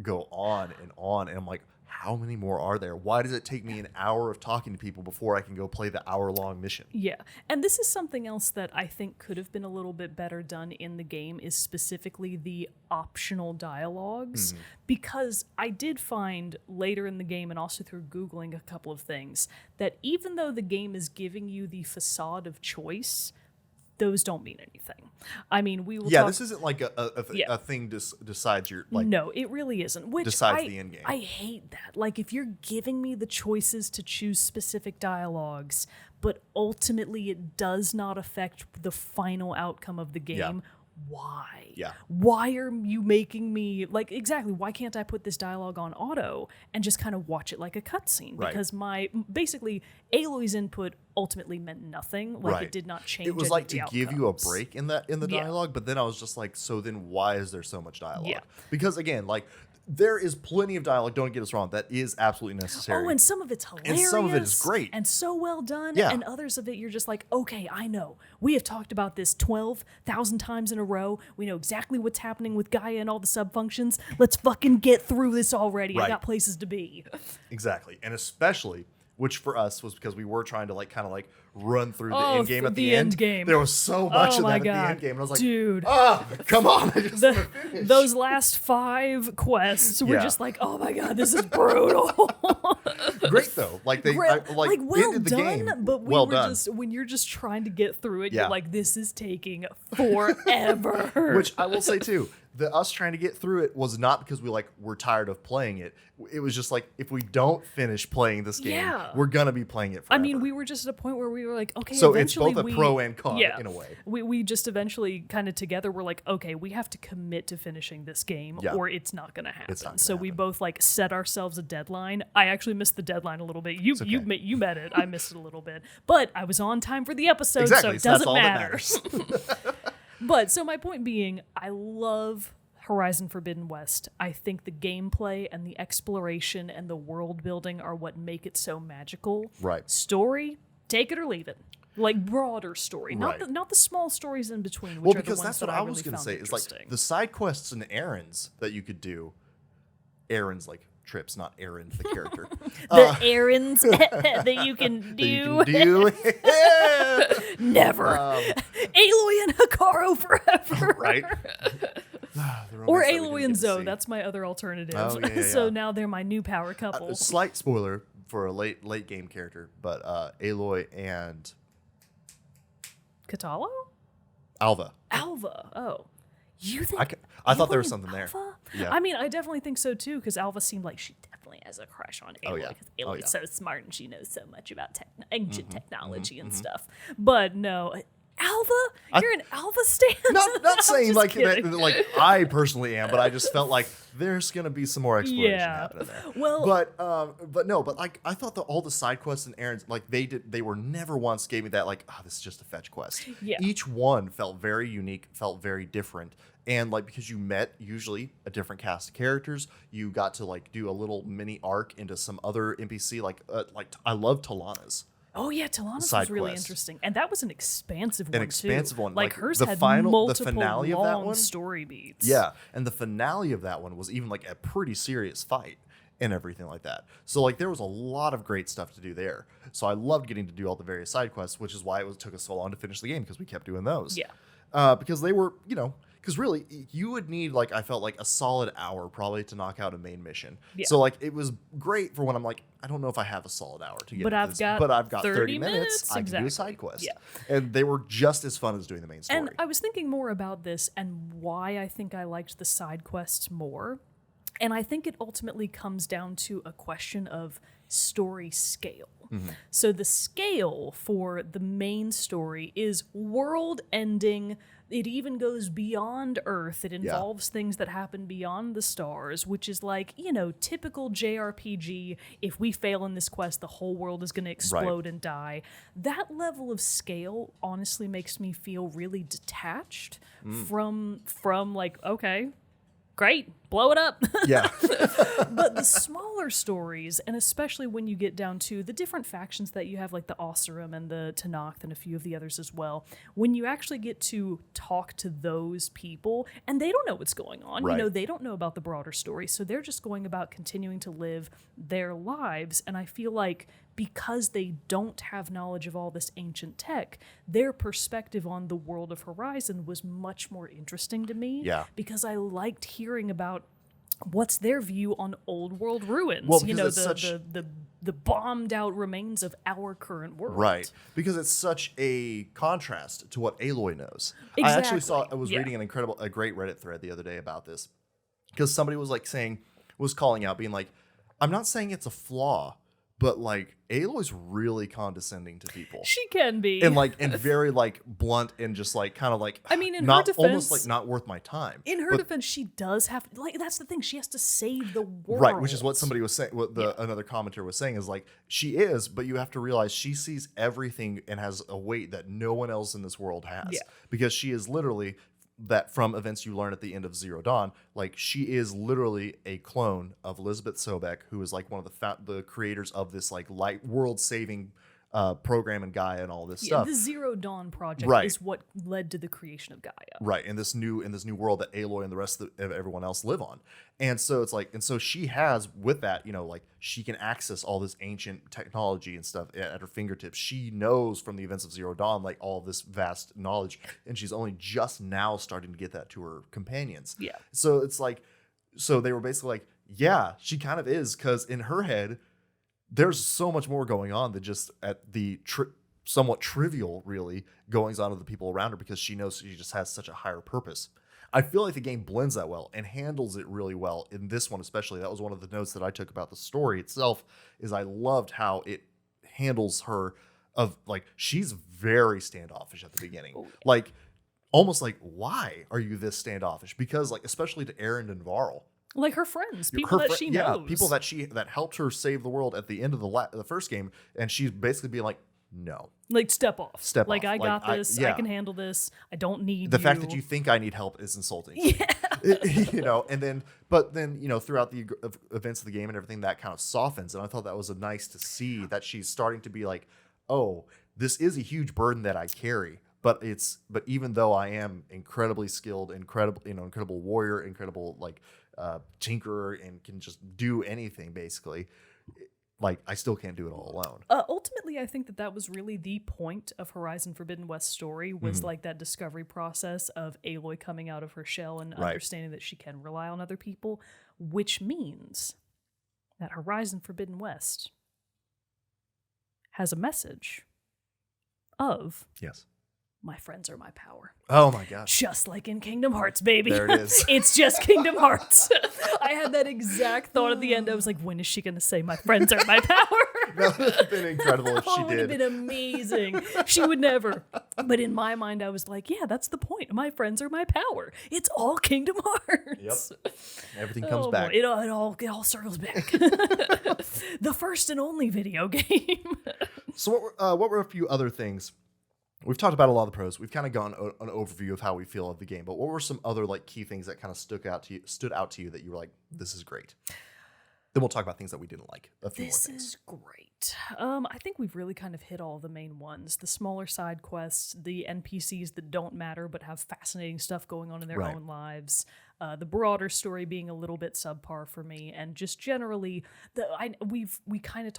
go on, and I'm like, how many more are there? Why does it take me an hour of talking to people before I can go play the hour-long mission? Yeah. And this is something else that I think could have been a little bit better done in the game, is specifically the optional dialogues. Because I did find later in the game, and also through Googling a couple of things, that even though the game is giving you the facade of choice, those don't mean anything. I mean, we will talk. This isn't like a thing decides your like. No, it really isn't. Which decides the end game. I hate that. Like, if you're giving me the choices to choose specific dialogues, but ultimately it does not affect the final outcome of the game, why? Yeah. Why are you making me, like, exactly, why can't I put this dialogue on auto and just kind of watch it like a cutscene? Right. Because basically, Aloy's input ultimately meant nothing. Like, it did not change. It was like any to of the give you a outcomes. break in the dialogue, but then I was just like, so then why is there so much dialogue? Yeah. Because again, like there is plenty of dialogue, don't get us wrong, that is absolutely necessary. Oh, and some of it's hilarious. And some of it is great. And so well done. Yeah. And others of it, you're just like, okay, I know. We have talked about this 12,000 times in a row. We know exactly what's happening with Gaia and all the subfunctions. Let's fucking get through this already. I Right. got places to be. Exactly. And especially, which for us was because we were trying to like kind of like run through the Oh, end game at the the end. end game. There was so much Oh of my that God. at the end game. And I was like, Dude. come on. I just wanna finish. Those last 5 quests were Yeah. just like, oh my God, this is brutal. Great though. Like they Well ended the done, game. but well done. when you're just trying to get through it, Yeah. you're like, this is taking forever. Which I will say too, us trying to get through it was not because we're tired of playing it. It was just like, if we don't finish playing this game, Yeah. we're gonna be playing it I forever. mean, we were just at a point where we were like, okay, So it's eventually both a pro and con in a way. We just eventually kind of together were like, okay, we have to commit to finishing this game Yeah. or it's not going to happen. not gonna So we happen. both like set ourselves a deadline. I actually missed the deadline a little bit. You met it. I missed it a little bit. But I was on time for the episode, Exactly. so it doesn't that's all that matter. matters. But so my point being, I love Horizon Forbidden West. I think the gameplay and the exploration and the world building are what make it so magical. Right. Story, take it or leave it. Like broader story, Right. not the small stories in between. Which Well, are because the ones that's what that I really was going to found say. Is like interesting. the side quests and errands that you could do. Errands like trips, not Aaron, the character. The errands that you can that you do. can do. Never. Aloy and Hikaru forever. Right. Or Aloy and Zoe. That's my other alternative. Oh, yeah. So now they're my new power couple. Slight spoiler for a late game character, but Aloy and Katalo? Alva. Alva. Oh. You think I thought there was Aloy something there. Alva? Yeah. I mean, I definitely think so too, because Alva seemed like she definitely has a crush on Aloy. Oh, yeah. Because Oh, Aloy's yeah. so smart and she knows so much about ancient technology and stuff. But no, Alva? You're an Alva stan? Not saying just like kidding. like I personally am, but I just felt like there's gonna be some more exploration Yeah. happening there. Well- but no, but like I thought all the side quests and errands, like they were never once gave me that like, oh, this is just a fetch quest. Yeah. Each one felt very unique, felt very different. And like because you met usually a different cast of characters, you got to like do a little mini arc into some other NPC. Like I love Talana's. Oh yeah, Talana's Side was really quest. interesting, and that was an expansive one. One. Like hers the had final, the multiple finale of that long one. story beats. Yeah, and the finale of that one was even like a pretty serious fight and everything like that. So like there was a lot of great stuff to do there. So I loved getting to do all the various side quests, which is why took us so long to finish the game because we kept doing those. Yeah. Because they were, because really you would need like I felt like a solid hour probably to knock out a main mission. Yeah. So like it was great for when I'm like I don't know if I have a solid hour to get. But into I've got 30 minutes. I can do a side quest. Yeah. And they were just as fun as doing the main story. And I was thinking more about this and why I think I liked the side quests more. And I think it ultimately comes down to a question of story scale. So the scale for the main story is world-ending. It even goes beyond Earth. It involves things that happen beyond the stars, which is like, typical JRPG. If we fail in this quest, the whole world is going to explode and die. That level of scale honestly makes me feel really detached from like, okay, great, blow it up. Yeah. But the smaller stories, and especially when you get down to the different factions that you have, like the Oseram and the Tenakth and a few of the others as well, when you actually get to talk to those people, and they don't know what's going on, Right. they don't know about the broader story, so they're just going about continuing to live their lives, and I feel like because they don't have knowledge of all this ancient tech, their perspective on the world of Horizon was much more interesting to me. Yeah. Because I liked hearing about what's their view on old world ruins. Well, because it's the bombed out remains of our current world. Right, because it's such a contrast to what Aloy knows. I was reading a great Reddit thread the other day about this, because somebody was calling out, being like, I'm not saying it's a flaw, but like Aloy's really condescending to people. She can be. And very like blunt and just like kind of like, I mean, in not her defense, almost like not worth my time. In her defense, she does have, like, that's the thing, she has to save the world. Right, which is what somebody was saying, another commenter was saying, is like, she is, but you have to realize she sees everything and has a weight that no one else in this world has. Yeah. Because she is literally, that from events you learn at the end of Zero Dawn, like she is literally a clone of Elizabeth Sobek, who is like one of the creators of this like light world saving program and Gaia and all this stuff. The Zero Dawn project is what led to the creation of Gaia. Right, in this new world that Aloy and the rest of everyone else live on. And so it's like, and so she has with that, like she can access all this ancient technology and stuff at her fingertips. She knows from the events of Zero Dawn, like all this vast knowledge, and she's only just now starting to get that to her companions. Yeah. So it's like, so they were basically like, yeah, she kind of is, because in her head, there's so much more going on than just at the somewhat trivial, really, goings on of the people around her, because she knows she just has such a higher purpose. I feel like the game blends that well and handles it really well in this one, especially. That was one of the notes that I took about the story itself, is I loved how it handles her, of like, she's very standoffish at the beginning. Oh, yeah. Like, almost like, why are you this standoffish? Because like, especially to Erend and Varl. Like her friends, people that she knows. Yeah, people that helped her save the world at the end of the first game, and she's basically being like, no. Like, step off. Step like, off. I got this. I can handle this. I don't need the fact that you think I need help is insulting. Yeah. But then, throughout the events of the game and everything, that kind of softens. And I thought that was nice to see that she's starting to be like, oh, this is a huge burden that I carry. But even though I am incredibly skilled, incredible warrior, incredible tinkerer, and can just do anything basically, like I still can't do it all alone. Ultimately, I think that was really the point of Horizon Forbidden West story, was like that discovery process of Aloy coming out of her shell and understanding that she can rely on other people, which means that Horizon Forbidden West has a message of Yes. my friends are my power. Oh my gosh. Just like in Kingdom Hearts, baby. There it is. It's just Kingdom Hearts. I had that exact thought at the end. I was like, when is she going to say my friends are my power? That would have been incredible if she It would have did. been amazing. She would never. But in my mind, I was like, yeah, that's the point. My friends are my power. It's all Kingdom Hearts. Yep. Everything comes back. Boy, it all circles back. The first and only video game. So what were a few other things? We've talked about a lot of the pros. We've kind of gone an overview of how we feel of the game. But what were some other like key things that kind of stood out to you that you were like, this is great? Then we'll talk about things that we didn't like. A few more This things. is great. I think we've really kind of hit all the main ones. The smaller side quests, the NPCs that don't matter but have fascinating stuff going on in their Right. own lives. The broader story being a little bit subpar for me, and just generally, we kind of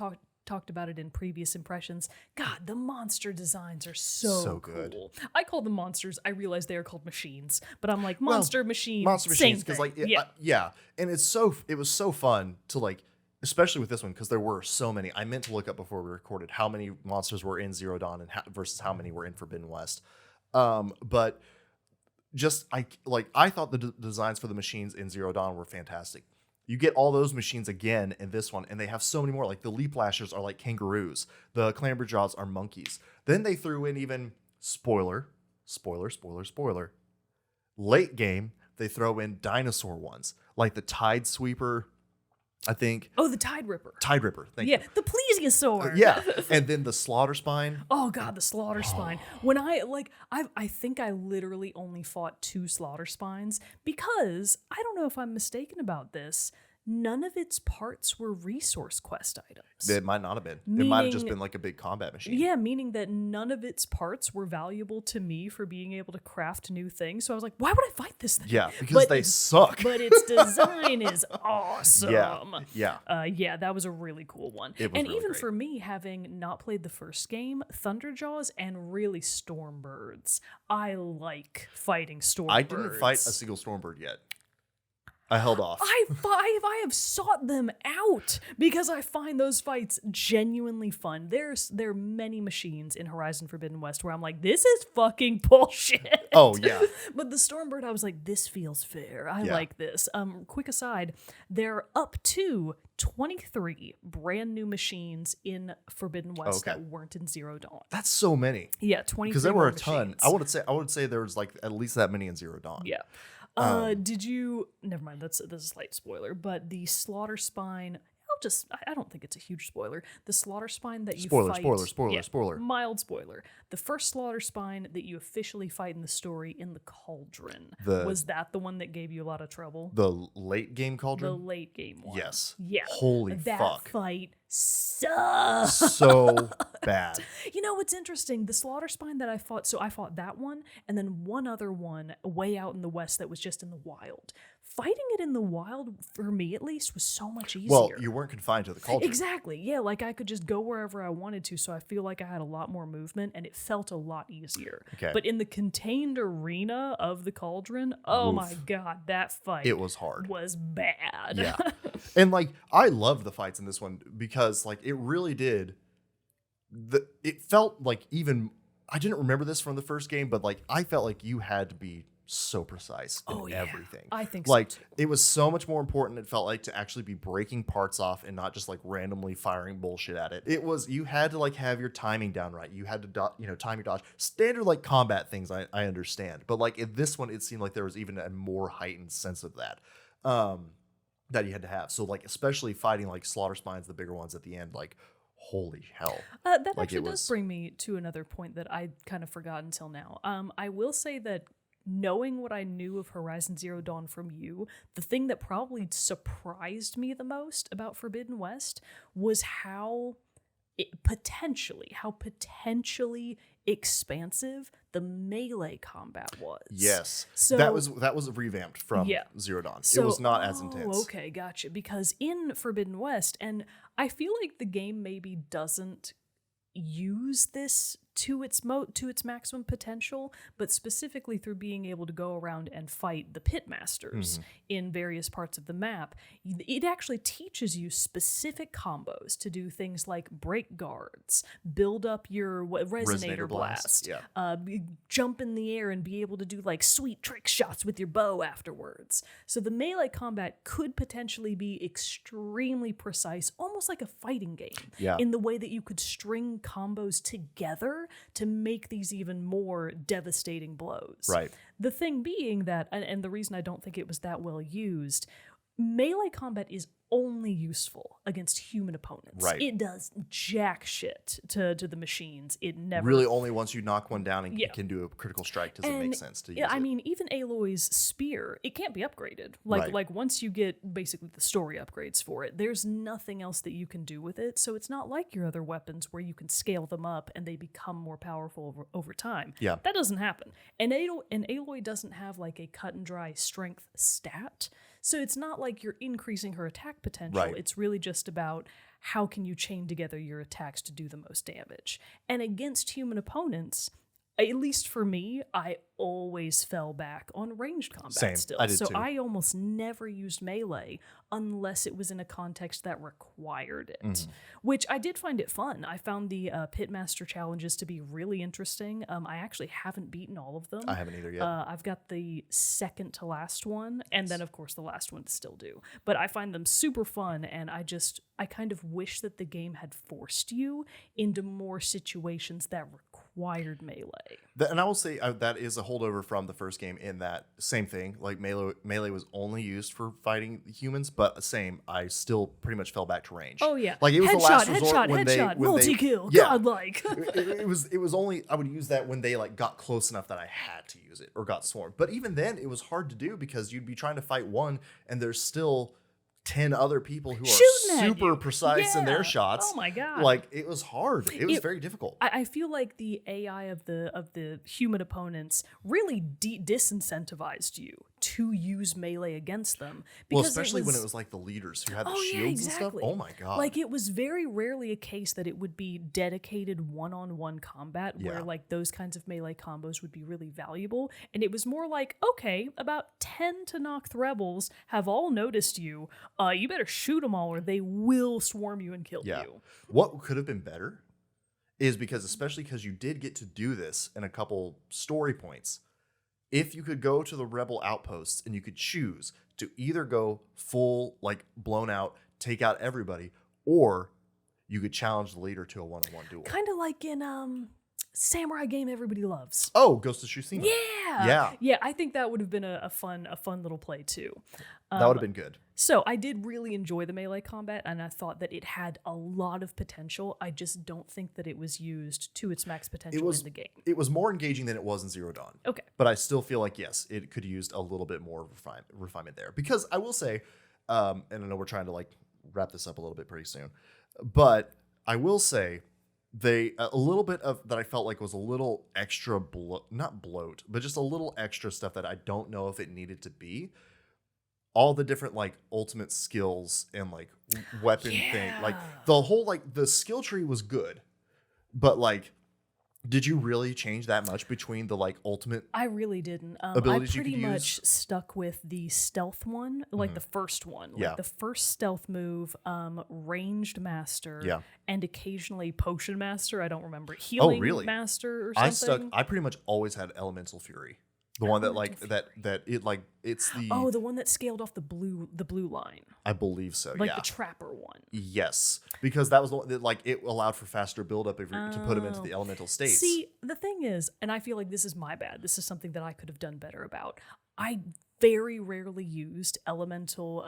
talked about it in previous impressions. God, the monster designs are so good. cool. I call them monsters. I realize they are called machines, but I'm like monster machine. Monster same machines, because thing. like yeah, and it was so fun to like, especially with this one because there were so many. I meant to look up before we recorded how many monsters were in Zero Dawn and versus how many were in Forbidden West, but just I thought the designs for the machines in Zero Dawn were fantastic. You get all those machines again in this one, and they have so many more. Like the Leap Lashers are like kangaroos. The Clamber Jaws are monkeys. Then they threw in even spoiler. Late game, they throw in dinosaur ones, like the Tide Sweeper, I think. Oh, the Tide Ripper. Tide Ripper, thank you. The Plesiosaur. Yeah, and then the Slaughter Spine. Oh God, the Slaughter Spine. When I think I literally only fought 2 Slaughter Spines because I don't know if I'm mistaken about this. None of its parts were resource quest items. It might not have been. It might have just Meaning- been like a big combat machine. Yeah, meaning that none of its parts were valuable to me for being able to craft new things. So I was like, why would I fight this thing? Yeah, because But they suck. But its design is awesome. Yeah. That was a really cool one. It was And really even great. for me, having not played the first game, Thunderjaws and really Stormbirds. I like fighting Stormbirds. I didn't fight a single Stormbird yet. I held off. I have sought them out because I find those fights genuinely fun. There are many machines in Horizon Forbidden West where I'm like, this is fucking bullshit. Oh, yeah. But the Stormbird, I was like, this feels fair. I Yeah. like this. Quick aside, they're up to 23 brand new machines in Forbidden West Okay. that weren't in Zero Dawn. That's so many. Yeah, 23 Because there were more a ton. machines. I would say there was like at least that many in Zero Dawn. Yeah. Did you? Never mind. That's a slight spoiler. But the Slaughter Spine. I don't think it's a huge spoiler. The Slaughter Spine that you fight. Spoiler. Mild spoiler. The first Slaughter Spine that you officially fight in the story in the Cauldron. The- Was that the one that gave you a lot of trouble? The late game The Cauldron? late game one. Yes. Yeah. Holy that fuck. fight sucks. So bad. You know, what's interesting. The Slaughter Spine that I fought, so I fought that one, and then one other one way out in the west that was just in the wild. Fighting it in the wild, for me at least, was so much easier. Well, you weren't confined to the Cauldron. Exactly. Yeah, like I could just go wherever I wanted to, so I feel like I had a lot more movement, and it felt a lot easier. Okay. But in the contained arena of the Cauldron, oh Oof. my God, that fight It was hard. was bad. Yeah. And like I loved the fights in this one because like it really did it felt like even I didn't remember this from the first game, but like I felt like you had to be so precise in everything. I think like so too. it was so much more important, it felt like, to actually be breaking parts off and not just like randomly firing bullshit at it. It was, you had to like have your timing down right. You had to time your dodge. Standard like combat things I understand, but like in this one it seemed like there was even a more heightened sense of that that you had to have. So like especially fighting like Slaughter Spines, the bigger ones at the end, like holy hell. That Like, actually it does was- bring me to another point that I kind of forgot until now. I will say that knowing what I knew of Horizon Zero Dawn from you, the thing that probably surprised me the most about Forbidden West was how potentially expansive the melee combat was. Yes. So that was revamped from Yeah. Zero Dawn. So, it was not as intense. Okay, gotcha. Because in Forbidden West, and I feel like the game maybe doesn't use this to its maximum potential, but specifically through being able to go around and fight the pit masters in various parts of the map. It actually teaches you specific combos to do things like break guards, build up your resonator blast, jump in the air and be able to do like sweet trick shots with your bow afterwards. So the melee combat could potentially be extremely precise, almost like a fighting game, in the way that you could string combos together to make these even more devastating blows. Right. The thing being that, and the reason I don't think it was that well used, melee combat is only useful against human opponents. Right. It does jack shit to the machines. It never really only once you knock one down and can do a critical strike does it make sense to use it. I mean, even Aloy's spear, it can't be upgraded. Like once you get basically the story upgrades for it, there's nothing else that you can do with it. So it's not like your other weapons where you can scale them up and they become more powerful over time. Yeah. That doesn't happen. And Aloy doesn't have like a cut and dry strength stat. So it's not like you're increasing her attack potential. Right. It's really just about how can you chain together your attacks to do the most damage. And against human opponents, at least for me, I always fell back on ranged combat still. I did too. I almost never used melee unless it was in a context that required it, which I did find it fun. I found the Pitmaster challenges to be really interesting. I actually haven't beaten all of them. I haven't either yet. I've got the second to last one, and then of course the last one to still do. But I find them super fun, and I kind of wish that the game had forced you into more situations that required melee. And I will say that is a holdover from the first game in that same thing. Like melee was only used for fighting humans, but I still pretty much fell back to range. Oh yeah, like it was the last resort when headshot, when multi-kill, yeah, godlike. it was only I would use that when they like got close enough that I had to use it or got swarmed. But even then, it was hard to do because you'd be trying to fight one, and there's still 10 other people who are super precise in their shots. Oh my god! Like it was hard. It was very difficult. I feel like the AI of the human opponents really disincentivized you to use melee against them. Well, especially when it was like the leaders who had the shields and stuff. Oh my god! Like it was very rarely a case that it would be dedicated one-on-one combat where like those kinds of melee combos would be really valuable, and it was more like, okay, about 10 to knock rebels have all noticed you. You better shoot them all or they will swarm you and kill you. What could have been better is especially because you did get to do this in a couple story points. If you could go to the rebel outposts and you could choose to either go full, like blown out, take out everybody, or you could challenge the leader to a one-on-one duel. Kind of like in samurai game everybody loves. Oh, Ghost of Tsushima. Yeah. I think that would have been a fun little play too. That would have been good. So I did really enjoy the melee combat, and I thought that it had a lot of potential. I just don't think that it was used to its max potential in the game. It was more engaging than it was in Zero Dawn. Okay. But I still feel like, yes, it could have used a little bit more refinement there. Because I will say, and I know we're trying to like wrap this up a little bit pretty soon, but I will say a little bit of that I felt like was a little extra, not bloat, but just a little extra stuff that I don't know if it needed to be. All the different like ultimate skills and like weapon thing, like the whole like the skill tree was good, but like, did you really change that much between the like ultimate? I really didn't. Abilities I pretty you could much stuck with the stealth one, like the first one, like the first stealth move, ranged master, and occasionally potion master. I don't remember healing master or something. I pretty much always had elemental fury. The one that like that it like it's the the one that scaled off the blue line. I believe so. Like the trapper one. Yes, because that was the one that like it allowed for faster buildup to put him into the elemental states. See, the thing is, and I feel like this is my bad. This is something that I could have done better about. I very rarely used elemental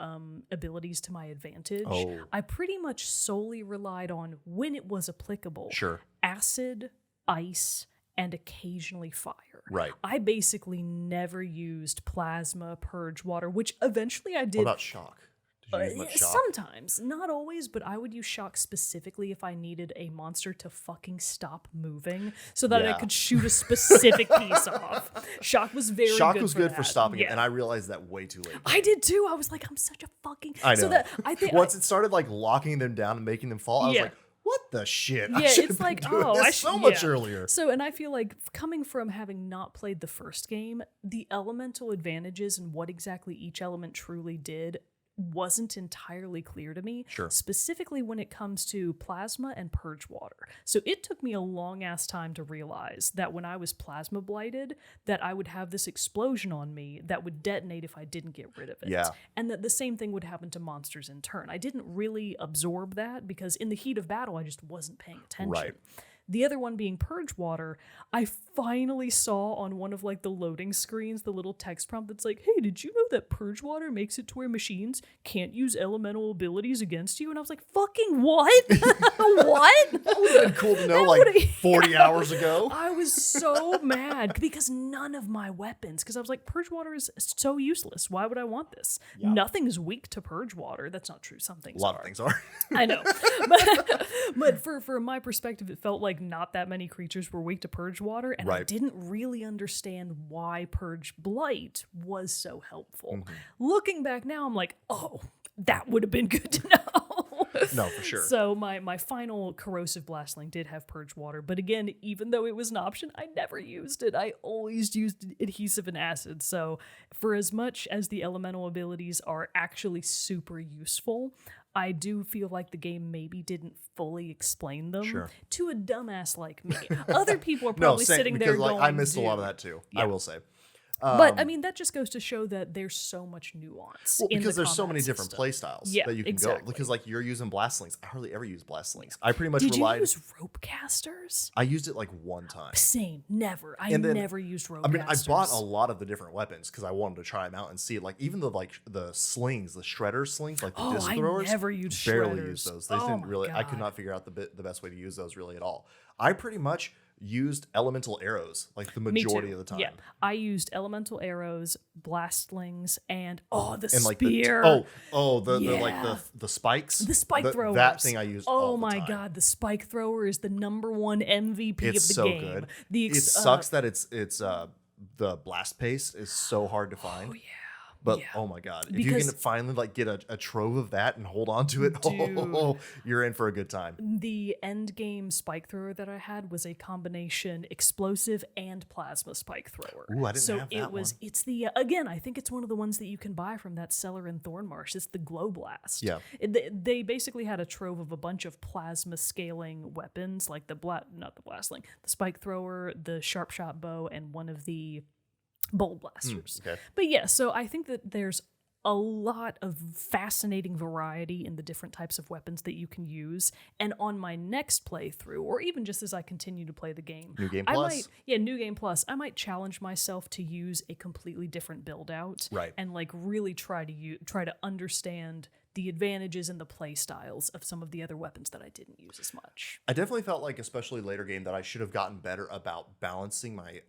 abilities to my advantage. I pretty much solely relied on when it was applicable. Sure. Acid, ice, and occasionally fire. Right. I basically never used plasma, purge water, which eventually I did. What about shock? Did you use much shock? Sometimes, not always, but I would use shock specifically if I needed a monster to fucking stop moving so that I could shoot a specific piece off. Shock was very good. Shock was good for that. stopping it, and I realized that way too late. I did too. I was like, I'm such a fucking. I know. So that I think once it started like locking them down and making them fall, I was like, what the shit? Yeah, I should it's have like, been doing this so much earlier. So, and I feel like coming from having not played the first game, the elemental advantages and what exactly each element truly did wasn't entirely clear to me. Sure. Specifically when it comes to plasma and purge water. So it took me a long ass time to realize that when I was plasma blighted, that I would have this explosion on me that would detonate if I didn't get rid of it. Yeah. And that the same thing would happen to monsters in turn. I didn't really absorb that because in the heat of battle, I just wasn't paying attention. Right. The other one being purge water, I finally saw on one of like the loading screens, the little text prompt that's like, hey, did you know that purge water makes it to where machines can't use elemental abilities against you? And I was like, fucking what? What? That would have been cool to know like 40 hours ago. I was so mad because none of my weapons, because I was like, purge water is so useless. Why would I want this? Yeah. Nothing's weak to purge water. That's not true. Some things A lot of things are. I know. But for my perspective, it felt like not that many creatures were weak to purge water, and I didn't really understand why purge blight was so helpful. Looking back now, I'm like, oh, that would have been good to know. No, for sure. So my final corrosive blastling did have purge water, but again, even though it was an option, I never used it. I always used adhesive and acid. So for as much as the elemental abilities are actually super useful, I do feel like the game maybe didn't fully explain them to a dumbass like me. Other people are probably sitting there going, I missed a lot of that too, I will say. But I mean, that just goes to show that there's so much nuance. Well, in because the there's so many combat different system. play styles Yeah, that you can exactly. go. Because like you're using blast slings. I hardly ever use blast slings. I pretty much Did relied. you use rope casters? I used it like one time. Same, never. I And then- never used rope I mean, casters. I bought a lot of the different weapons because I wanted to try them out and see it. Like even the slings, the shredder slings, like the disc throwers. I never used barely shredders. used those. They Oh didn't my really. I could God. not figure out the best way to use those really at all. I pretty much used elemental arrows like the Me majority too. of the time. Yeah, I used elemental arrows, blast-slings, and the And like spear. the spikes. The spike throwers. That thing I used. Oh all the my time. God, the spike thrower is the #1 MVP It's of the so game. good. The It sucks that it's the blast paste is so hard to find. Oh yeah. But yeah. oh my God, if you Because- can finally like get a trove of that and hold on to it, Dude. you're in for a good time. The end game spike thrower that I had was a combination explosive and plasma spike thrower. Ooh, I didn't so have it that was one. it's the again, I think it's one of the ones that you can buy from that seller in Thornmarsh. It's the Glow Blast. Yeah. They basically had a trove of a bunch of plasma scaling weapons like the spike thrower, the sharp shot bow, and one of the bolt blasters. Okay. But yeah, so I think that there's a lot of fascinating variety in the different types of weapons that you can use. And on my next playthrough, or even just as I continue to play the game, New Game I Plus? New Game Plus, I might challenge myself to use a completely different build out, Right. and like really try to understand the advantages and the play styles of some of the other weapons that I didn't use as much. I definitely felt like, especially later game, that I should have gotten better about balancing my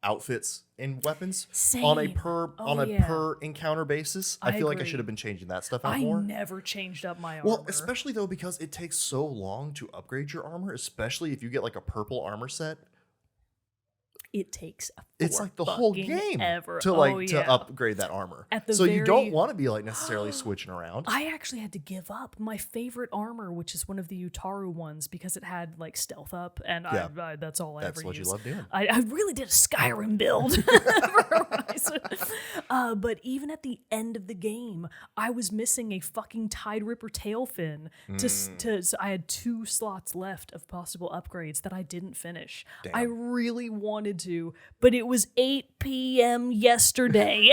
outfits and weapons on a Same. per encounter basis. I feel like I agree. should have been changing that stuff out I more. never changed up my armor. Well, especially though because it takes so long to upgrade your armor, especially if you get like a purple armor set. It takes It's like the whole fucking game ever. to upgrade that armor. At the So you don't very- want to be like necessarily switching around. I actually had to give up my favorite armor, which is one of the Utaru ones, because it had like stealth up, and Yeah. that's all I That's ever what used. you love doing. I really did a Skyrim build. But even at the end of the game, I was missing a fucking Tide Ripper tail fin. So I had 2 slots left of possible upgrades that I didn't finish. Damn. I really wanted to, but it was 8 p.m. yesterday.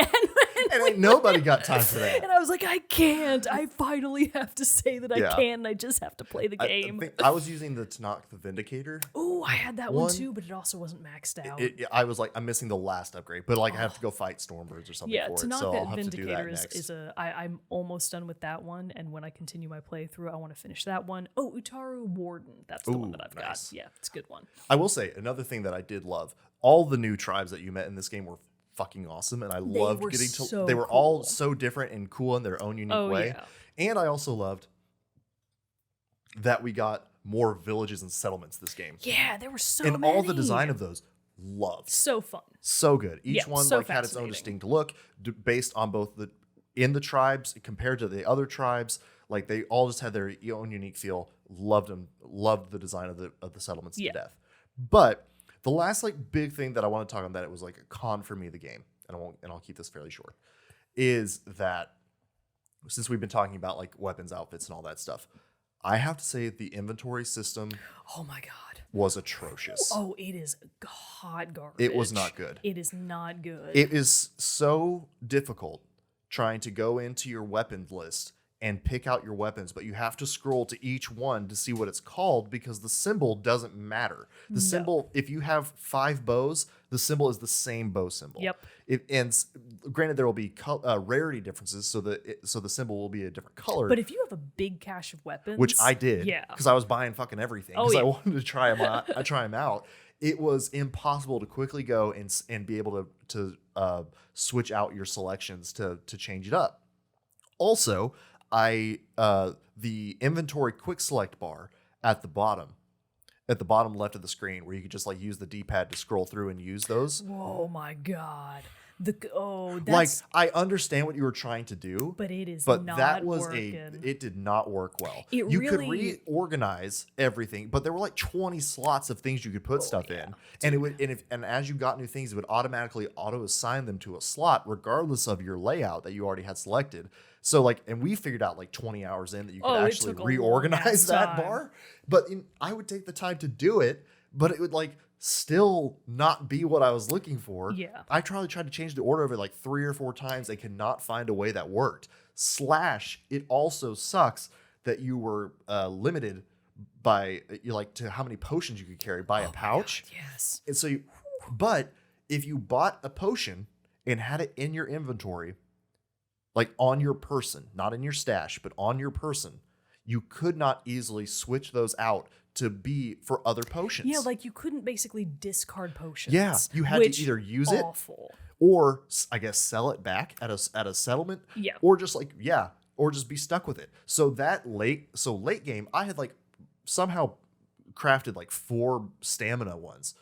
And ain't nobody got time for that. And I was like, I can't. I finally have to say that I Yeah. can. I just have to play the game. I was using the Tanakh the Vindicator. Oh, I had that one One- too, but it also wasn't maxed out. I was like, I'm missing the last upgrade, but like I have to go fight Stormbirds or something Yeah, for to it, not so that I'll have to do that Vindicator next. is I'm almost done with that one, and when I continue my playthrough, I want to finish that one. Oh, Utaru Warden, that's the one Ooh, that I've nice. got. Yeah, it's a good one. I will say another thing that I did love: all the new tribes that you met in this game were fucking awesome, and I loved were getting to. so They were all cool. so different and cool in their own unique Oh, way. yeah. And I also loved that we got more villages and settlements this game, Yeah, there were so and many. all the design of those loved. So fun. So good. Each Yeah, one so like had its own fascinating. distinct look based on both the in the tribes compared to the other tribes. Like they all just had their own unique feel. Loved the design of the settlements to death. But the last like big thing that I want to talk on that it was like a con for me, the game, and I'll keep this fairly short, is that since we've been talking about like weapons, outfits, and all that stuff, I have to say the inventory system. Oh my God. Was atrocious. Oh, it is hot garbage. It was not good. It is not good. It is so difficult trying to go into your weapons list and pick out your weapons, but you have to scroll to each one to see what it's called because the symbol doesn't matter. The symbol, if you have 5 bows, the symbol is the same bow symbol. Yep. And granted, there will be rarity differences, so the symbol will be a different color. But if you have a big cache of weapons, which I did, because I was buying fucking everything because I wanted to try them out. I try them out. It was impossible to quickly go and be able to switch out your selections to change it up. Also, the inventory quick select bar at the bottom left of the screen where you could just like use the D-pad to scroll through and use those. Oh my God. That's like I understand what you were trying to do, but it did not work well. You could reorganize everything, but there were like 20 slots of things you could put stuff in, and as you got new things, it would automatically auto assign them to a slot regardless of your layout that you already had selected. So like, and we figured out like 20 hours in that you could actually reorganize that bar, but I would take the time to do it, but it would like still not be what I was looking for. Yeah. I tried to change the order of it like 3 or 4 times. I could not find a way that worked. / it also sucks that you were limited by to how many potions you could carry by a pouch. God, yes. And so but if you bought a potion and had it in your inventory, like on your person, not in your stash, but on your person, you could not easily switch those out to be for other potions. Yeah, like you couldn't basically discard potions. Yeah, you had to either use it or I guess sell it back at a settlement. Yeah. Or just or just be stuck with it. So late game, I had like somehow crafted like 4 stamina ones.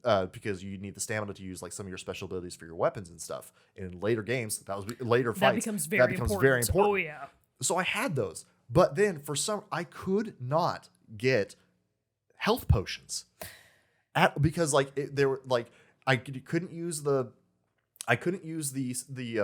Because you need the stamina to use like some of your special abilities for your weapons and stuff. And in later games, later fights, that becomes very important. Oh yeah. So I had those, but then I could not get health potions because like they were like I couldn't use the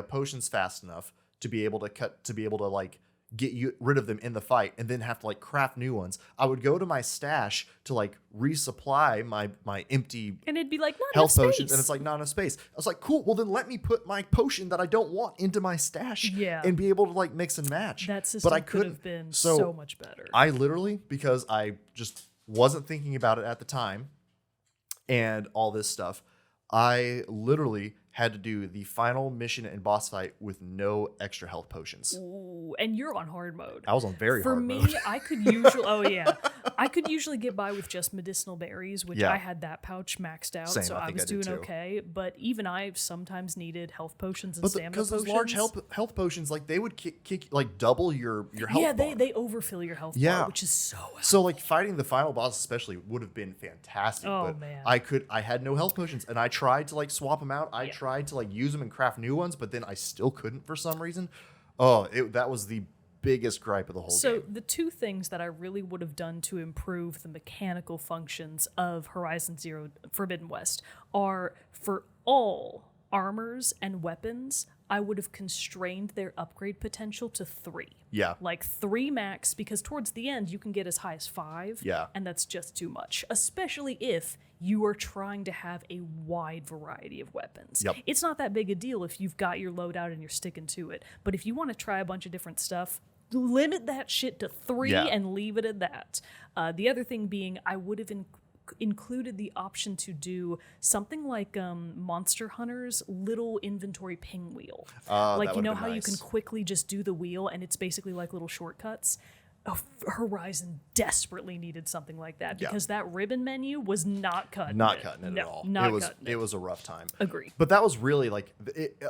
potions fast enough to be able to like get rid of them in the fight and then have to like craft new ones. I would go to my stash to like resupply my empty and it'd be like not health enough potions, and it's like not enough space. I was like, cool, well then let me put my potion that I don't want into my stash and be able to like mix and match. That system could have been so much better. I literally, because I just wasn't thinking about it at the time and all this stuff, I literally had to do the final mission and boss fight with no extra health potions. Ooh, and you're on hard mode. I was on very hard mode. For me, I could usually get by with just medicinal berries, which I had that pouch maxed out, so I was doing okay. But even I sometimes needed health potions and stamina potions. Because those large health potions, like they would kick like double your health. Yeah, bar. they overfill your health bar, which is so helpful. So like fighting the final boss especially would have been fantastic. Oh but man, I had no health potions, and I tried to like swap them out. I tried to like use them and craft new ones, but then I still couldn't for some reason. That was the biggest gripe of the whole game. So the 2 things that I really would have done to improve the mechanical functions of Horizon Zero Forbidden West are for all armors and weapons, I would have constrained their upgrade potential to 3. Yeah. Like 3 max, because towards the end you can get as high as 5. Yeah. And that's just too much, especially if you are trying to have a wide variety of weapons. Yep. It's not that big a deal if you've got your loadout and you're sticking to it. But if you want to try a bunch of different stuff, limit that shit to 3 and leave it at that. The other thing being, I would have included the option to do something like Monster Hunter's little inventory ping wheel. Like, you know how you can quickly just do the wheel and it's basically like little shortcuts? Horizon desperately needed something like that because that ribbon menu was not cutting it at all. It was a rough time. Agree. But that was really like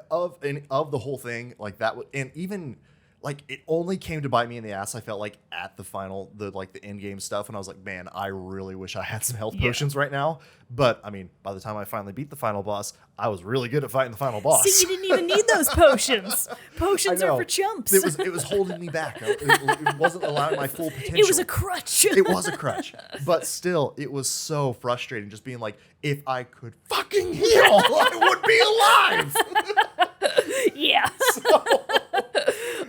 of the whole thing, like that, and even like it only came to bite me in the ass. I felt like at the final, the end game stuff, and I was like, man, I really wish I had some health potions right now. But I mean, by the time I finally beat the final boss, I was really good at fighting the final boss. See, you didn't even need those potions. Potions are for chumps. It was holding me back. It wasn't allowing my full potential. It was a crutch. It was a crutch. But still, it was so frustrating just being like, if I could fucking heal, I would be alive. Yeah.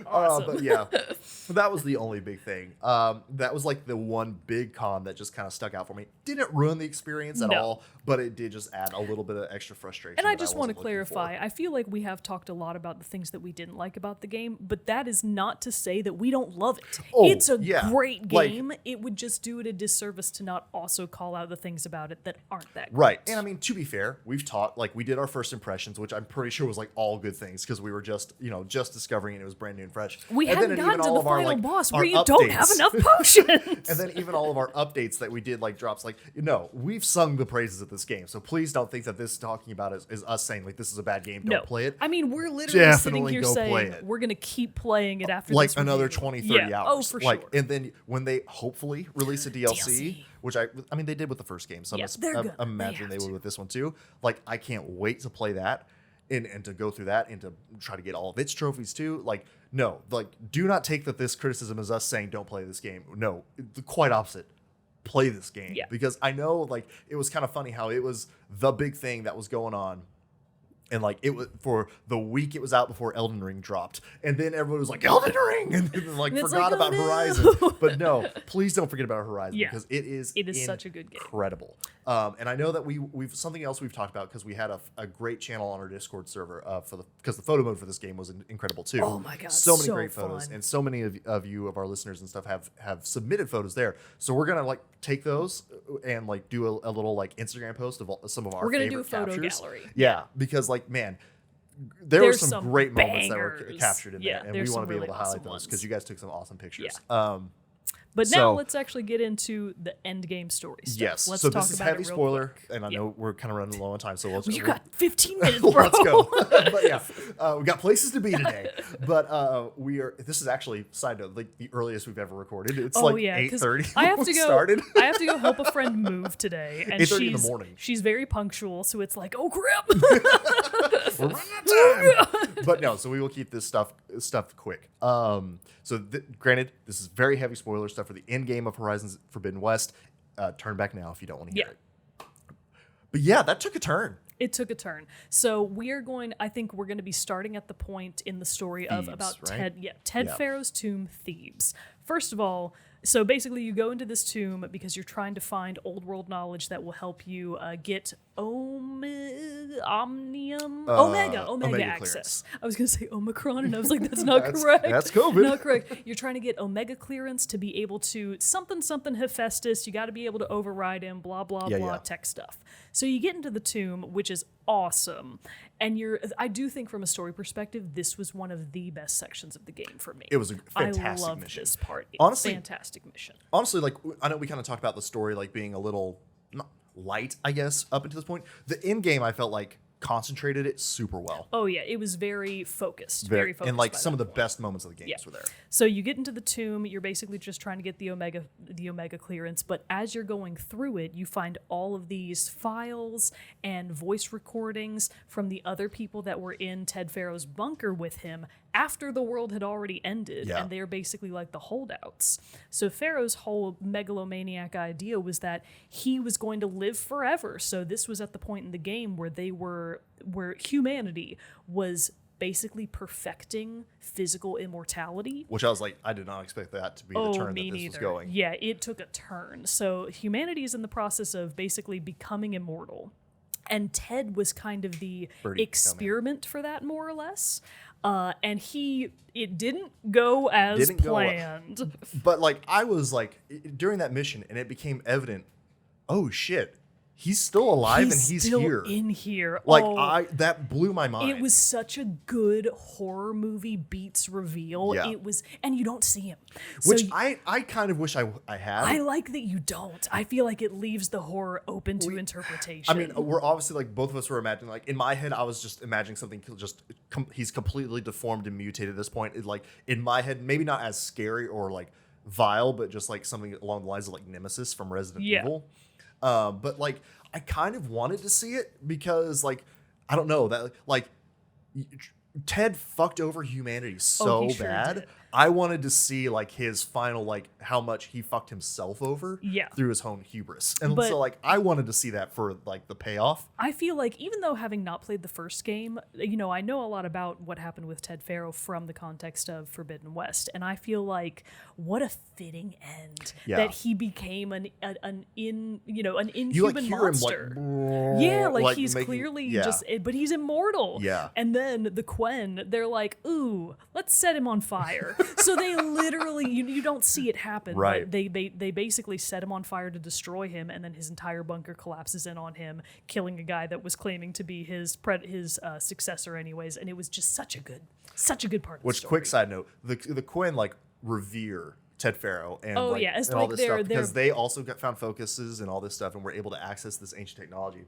Awesome. But yeah, that was the only big thing. That was like the one big con that just kind of stuck out for me. Didn't ruin the experience at all, but it did just add a little bit of extra frustration. And I just want to clarify, I feel like we have talked a lot about the things that we didn't like about the game, but that is not to say that we don't love it. It's a great game. It would just do it a disservice to not also call out the things about it that aren't that great. Right. And I mean, to be fair, we've taught, like we did our first impressions, which I'm pretty sure was like all good things because we were just, just discovering it. It was brand new and fresh. We and hadn't gotten to the final boss where you updates, don't have enough potions. And then even all of our updates that we did, like drops, like, we've sung the praises of this game. So please don't think that this talking about is us saying like this is a bad game. Don't play it. I mean, we're literally sitting here saying we're going to keep playing it after like this another 20, 30 hours. Oh, for sure. And then when they hopefully release a DLC. Which I mean, they did with the first game. So I'm imagining they would with this one too. Like, I can't wait to play that. And to go through that and to try to get all of its trophies too. Like, no, like, do not take that this criticism is us saying don't play this game. No, the quite opposite. Play this game. Yeah. Because I know, like, it was kind of funny how it was the big thing that was going on. And like it was for the week it was out before Elden Ring dropped, and then everyone was like Elden Ring, and then like forgot about Horizon. But no, please don't forget about Horizon because it is such a good game, incredible. And I know that we've something else we've talked about because we had a great channel on our Discord server because the photo mode for this game was incredible too. Oh my god, so many great photos, and so many of you of our listeners and stuff have submitted photos there. So we're gonna like take those and like do a little like Instagram post of some of our we're gonna favorite do a photo captures. gallery. Yeah, because like man. There were some great moments that were captured in there, and we want to be able to highlight those because you guys took some awesome pictures. Yeah. But now let's actually get into the end game story stuff. Yes. Let's so talk this is about heavy spoiler, and I know we're kind of running low on time, so let's. You got 15 minutes, bro. Let's go. But yeah, we got places to be today. But we are. This is actually side note, like the earliest we've ever recorded. It's like 8:30. I have to go. Started. I have to go help a friend move today, and 8:30 in the morning. She's very punctual, so it's like, oh crap. We're running out of time. But no, so we will keep this stuff quick. So granted, this is very heavy spoiler stuff for the end game of Horizon Forbidden West. Turn back now if you don't want to hear it. But yeah, that took a turn. It took a turn. So I think we're going to be starting at the point in the story of about Ted Pharaoh's tomb, Thebes. First of all, so basically you go into this tomb because you're trying to find old world knowledge that will help you get Omega access. I was going to say Omicron, and I was like, that's not correct. That's COVID. Not correct. You're trying to get Omega clearance to be able to something Hephaestus. You got to be able to override him, blah, blah, blah, tech stuff. So you get into the tomb, which is awesome. And I do think from a story perspective, this was one of the best sections of the game for me. It was a fantastic I loved mission. This part. Honestly, fantastic mission. Honestly, like I know we kind of talked about the story like being a little not light, I guess, up until this point. The end game, I felt like concentrated it super well. Oh yeah, it was very focused. Very focused. And like some of the best moments of the games were there. So you get into the tomb, you're basically just trying to get the Omega clearance, but as you're going through it, you find all of these files and voice recordings from the other people that were in Ted Pharaoh's bunker with him after the world had already ended, and they're basically like the holdouts. So Pharaoh's whole megalomaniac idea was that he was going to live forever. So this was at the point in the game where humanity was basically perfecting physical immortality. Which I was like, I did not expect that to be the turn that this was going. Yeah, it took a turn. So humanity is in the process of basically becoming immortal. And Ted was kind of the experiment for that, more or less. And it didn't go as planned. But like, I was like, during that mission, and it became evident, oh shit, he's still alive and he's still here. in here. Like that blew my mind. It was such a good horror movie beats reveal. Yeah. It was, and you don't see him. Which I kind of wish I had. I like that you don't. I feel like it leaves the horror open to interpretation. I mean, we're obviously like both of us were imagining, like in my head, I was just imagining something he's completely deformed and mutated at this point. It, like in my head, maybe not as scary or like vile, but just like something along the lines of like Nemesis from Resident Evil. But like I kind of wanted to see it because like I don't know that like Ted fucked over humanity so he sure bad. did. I wanted to see like his final like how much he fucked himself over through his own hubris. And But so like I wanted to see that for like the payoff. I feel like even though having not played the first game, you know, I know a lot about what happened with Ted Faro from the context of Forbidden West, and I feel like what a fitting end that he became an inhuman You like hear monster. him Like he's clearly just, but he's immortal. Yeah. And then the Quen, they're like, ooh, let's set him on fire. So they literally, you don't see it happen. Right. But they basically set him on fire to destroy him, and then his entire bunker collapses in on him, killing a guy that was claiming to be his successor anyways. And it was just such a good part of the story. Quick side note, the Quen like revere Ted Faro and it's and like all this stuff because they're they also found focuses and all this stuff and were able to access this ancient technology.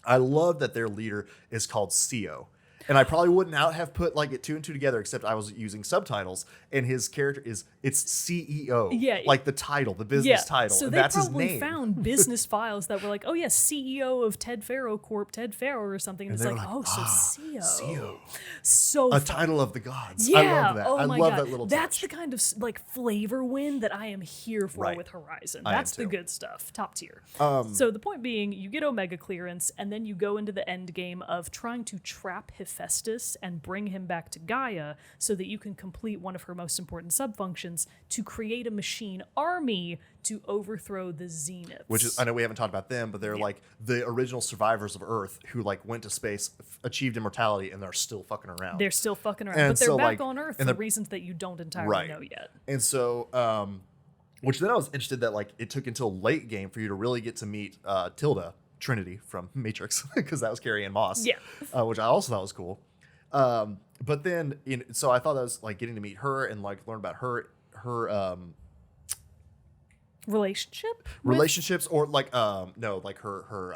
I love that their leader is called CEO. And I probably wouldn't have put like it two and two together, except I was using subtitles, and his character it's CEO. Yeah, like the title, the business title. So and they that's probably his name. found business files that were like, oh yeah, CEO of Ted Faro Corp, Ted Faro or something. And it's like, CEO. CEO. So a title of the gods. Yeah. I love that. Oh I my love God. that little That's touch. the kind of like flavor win that I am here for Right. with Horizon. I am That's the too. good stuff. Top tier. So the point being, you get Omega clearance, and then you go into the end game of trying to trap Hephaestus and bring him back to Gaia so that you can complete one of her most important subfunctions to create a machine army to overthrow the Zeniths. Which is, I know we haven't talked about them, but they're like the original survivors of Earth who like went to space, achieved immortality, and they're still fucking around. They're still fucking around, And but they're so, back like, on Earth and for the- reasons that you don't entirely know yet. And so, which then I was interested that like it took until late game for you to really get to meet Tilda Trinity from Matrix because that was Carrie Ann Moss. Yeah. Which I also thought was cool. But then, so I thought that was like getting to meet her and like learn about her relationships or like no like her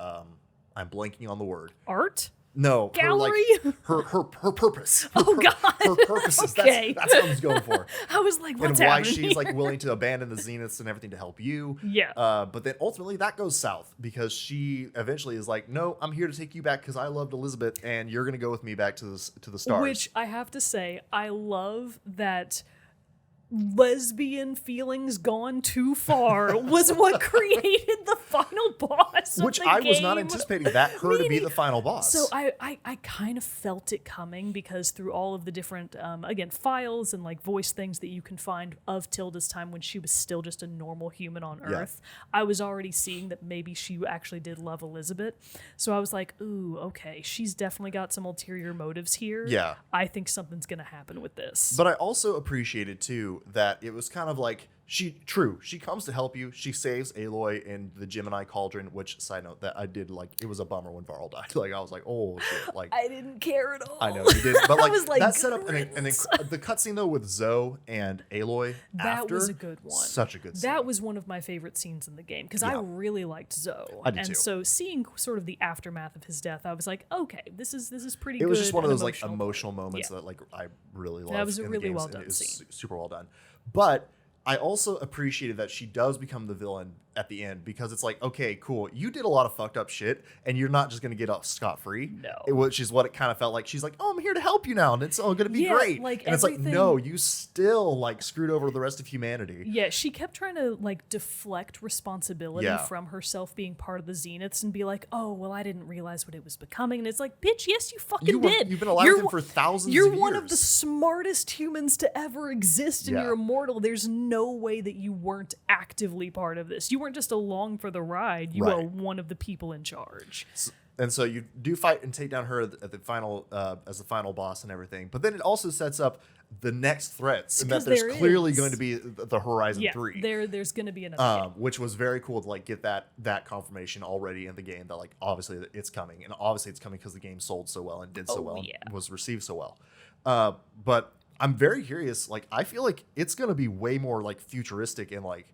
I'm blanking on the word. Art? No, Gallery? Her purpose. Oh, God. Her purposes. Okay. That's what I was going for. I was like, what's And why happening she's like here? willing to abandon the Zeniths and everything to help you. Yeah. But then ultimately that goes south because she eventually is like, no, I'm here to take you back because I loved Elizabeth and you're gonna go with me back to the stars. Which I have to say, I love that lesbian feelings gone too far was what created the final boss. Which of the I was not game. anticipating her to be the final boss. So I kind of felt it coming because through all of the different, again, files and like voice things that you can find of Tilda's time when she was still just a normal human on Earth, I was already seeing that maybe she actually did love Elizabeth. So I was like, ooh, okay, she's definitely got some ulterior motives here. Yeah. I think something's going to happen with this. But I also appreciated too that it was kind of like she comes to help you. She saves Aloy in the Gemini Cauldron, which side note that I did like it was a bummer when Varl died. Like I was like, oh shit. Like I didn't care at all. I know you did, but like, was like, that setup and then "Goodness." the cutscene though with Zoe and Aloy That was a good one. Such a good scene. That was one of my favorite scenes in the game because I really liked Zoe. I did and too. so seeing sort of the aftermath of his death, I was like, okay, this is pretty good. It was just one of and those like emotional moments Yeah. that like I really loved. That was a in the really games, well and done it was scene. super well done. But I also appreciated that she does become the villain at the end because it's like, okay, cool. You did a lot of fucked up shit and you're not just going to get off scot-free. No. Which is what it kind of felt like. She's like, oh, I'm here to help you now and it's all going to be Yeah, great. like, and it's like, everything- no, you still like screwed over the rest of humanity. Yeah, she kept trying to like deflect responsibility Yeah. from herself being part of the Zeniths and be like, oh, well, I didn't realize what it was becoming. And it's like, bitch, yes, you fucking did. You've been alive with him for thousands You're of years. one of the smartest humans to ever exist and Yeah. you're immortal. There's no way that you weren't actively part of this. You weren't just along for the ride. You Right. are one of the people in charge. And so you do fight and take down her at the final as the final boss and everything. But then it also sets up the next threats, and that 'Cause there's there clearly is. going to be the Horizon 3. There's going to be another game. Which was very cool to like get that confirmation already in the game that like obviously it's coming, and obviously it's coming because the game sold so well and did so well and was received so well. But I'm very curious. Like I feel like it's gonna be way more like futuristic and like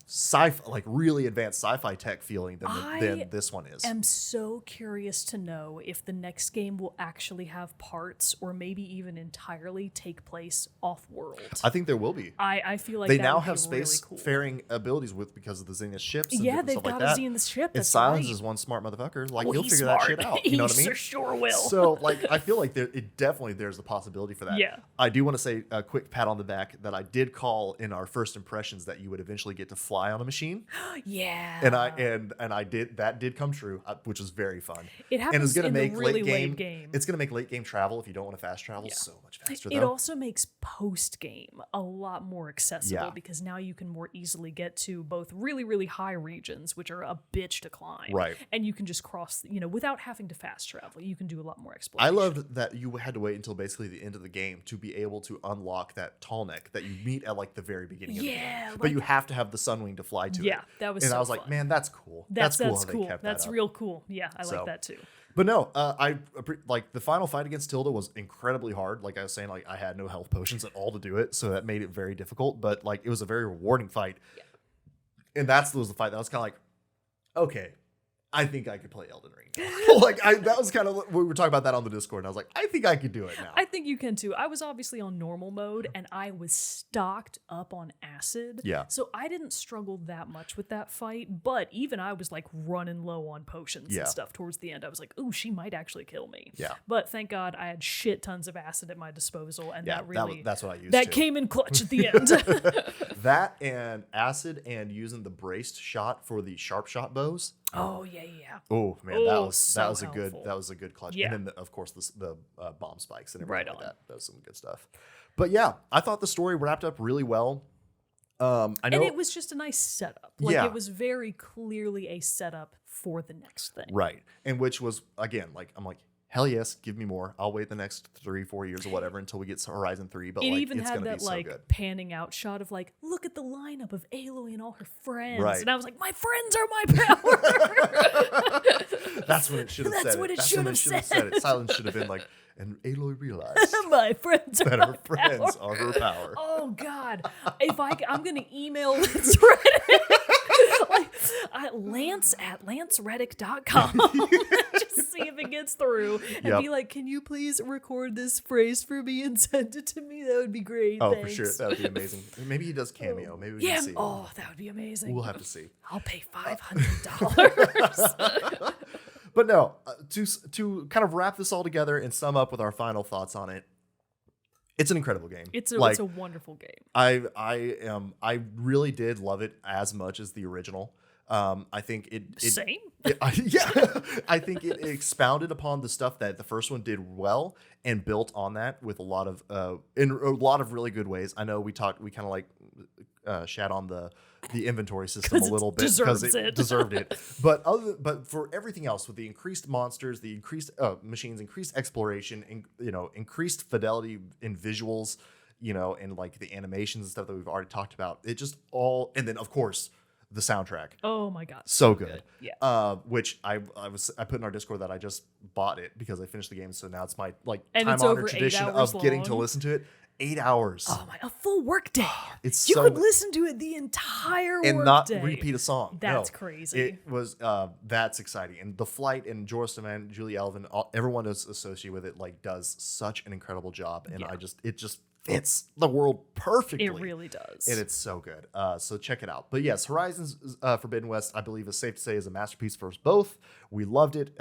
sci-fi, like really advanced sci-fi tech feeling than this one is. I'm so curious to know if the next game will actually have parts or maybe even entirely take place off-world. I think there will be. I feel like they that now would have be really cool. space-faring abilities because of the Zenith ships. And Yeah, different they've stuff got like a that. Zenith ship. And That's Silence right. is one smart motherfucker. Like Well, he'll he's figure smart. that shit out. You know what I mean? He sure will. So like I feel like there's the possibility for that. Yeah. I do want to say a quick pat on the back that I did call in our first impressions that you would eventually get to fly on a machine. Yeah. And I did come true, which was very fun. It happens and it's gonna in make the really late game. It's gonna make late game travel if you don't want to fast travel so much faster. It also makes post game a lot more accessible Yeah. because now you can more easily get to both really, really high regions, which are a bitch to climb. Right. And you can just cross, without having to fast travel. You can do a lot more I exploration. loved that you had to wait until basically the end of the game to be able to unlock that tall neck that you meet at like the very beginning of the game. But you have to have the Sunwing to fly to it. Yeah, that was and so I was like, fun. man, that's cool. That's cool. How they kept That's that up. real cool. Yeah, I like that too. But no, I like the final fight against Tilda was incredibly hard. Like I was saying, like I had no health potions at all to do it, so that made it very difficult. But like it was a very rewarding fight, and was the fight that I was kind of like, okay, I think I could play Elden Ring now. That was kind of we were talking about that on the Discord, and I was like, I think I could do it now. I think you can too. I was obviously on normal mode and I was stocked up on acid. Yeah. So I didn't struggle that much with that fight, but even I was like running low on potions and stuff towards the end. I was like, ooh, she might actually kill me. Yeah. But thank God I had shit tons of acid at my disposal, and that really that's what I used. that too. came in clutch at the end. That and acid and using the braced shot for the sharp shot bows. Oh yeah. Oh man, Oh, that was so a good clutch. Yeah. And then of course the bomb spikes and everything Right like on. that. That was some good stuff. But yeah, I thought the story wrapped up really well. I know, and it was just a nice setup. Like Yeah. it was very clearly a setup for the next thing. right, and which was again like I'm like hell yes, give me more. I'll wait the next 3-4 years or whatever until we get to Horizon 3. But It like even it's had gonna that be so like good. panning out shot of like, look at the lineup of Aloy and all her friends. Right. And I was like, my friends are my power. That's what it should have said. That's what it should have said. it. Silence should have been like, and Aloy realized My friends are that my her friends power. are her power. Oh God! I'm gonna email Lance Reddick, Lance at lancereddick.com. Just see if it gets through, and be like, "Can you please record this phrase for me and send it to me? That would be great." Oh, Thanks. for sure, that would be amazing. Maybe he does cameo. Maybe we Yeah. can see. Oh, that would be amazing. We'll have to see. I'll pay $500. But no, to kind of wrap this all together and sum up with our final thoughts on it, it's an incredible game. It's a wonderful game. I really did love it as much as the original. I think Same. I think it expounded upon the stuff that the first one did well and built on that with a lot of in a lot of really good ways. I know we kind of like shat on the inventory system a little bit because it deserved it. But for everything else, with the increased monsters, the increased machines, increased exploration, and increased fidelity in visuals, and like the animations and stuff that we've already talked about, it just all, and then of course the soundtrack. Oh my God. So good. Yeah. Which I put in our Discord that I just bought it because I finished the game, so now it's my And it's time-honored over 8 tradition hours of getting to long. listen to it. 8 hours. Oh my! A full workday. It's you so could good. listen to it the entire And workday. not repeat a song. That's No. crazy. It was that's exciting, and the flight and Joris Demand, Julie Elvin, everyone that's associated with it like does such an incredible job, and it just fits the world perfectly. It really does. And it's so good. So check it out. But yes, Horizons Forbidden West, I believe is safe to say is a masterpiece for us both. We loved it.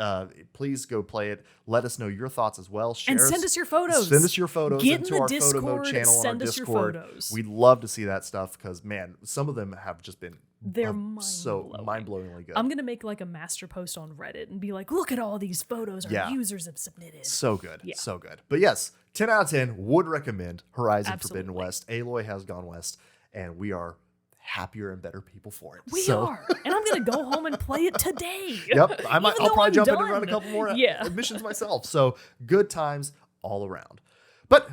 Please go play it. Let us know your thoughts as well. Share and send us your photos. Send us your photos Get into in the our Discord, photo mode channel on our send us your Discord. photos. We'd love to see that stuff because, man, some of them have just been They're so mind-blowingly good. I'm gonna make like a master post on Reddit and be like, look at all these photos our users have submitted. So good. So good. But yes, 10 out of 10 would recommend Horizon Absolutely. Forbidden West. Aloy has gone west, and we are happier and better people for it. We are. And I'm going to go home and play it today. Yep. I'll probably jump in and done. run a couple more Yeah. missions myself. So good times all around. But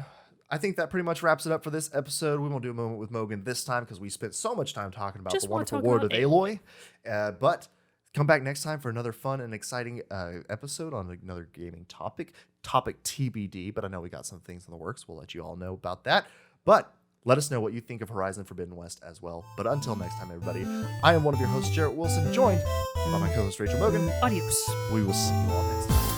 I think that pretty much wraps it up for this episode. We won't do a moment with Mogan this time because we spent so much time talking about Just the wanna wonderful talk world of about Aloy. But come back next time for another fun and exciting episode on another gaming topic TBD. But I know we got some things in the works. We'll let you all know about that. But let us know what you think of Horizon Forbidden West as well. But until next time, everybody, I am one of your hosts, Jerrett Wilson, joined by my co-host, Rachel Mogan. Adios. We will see you all next time.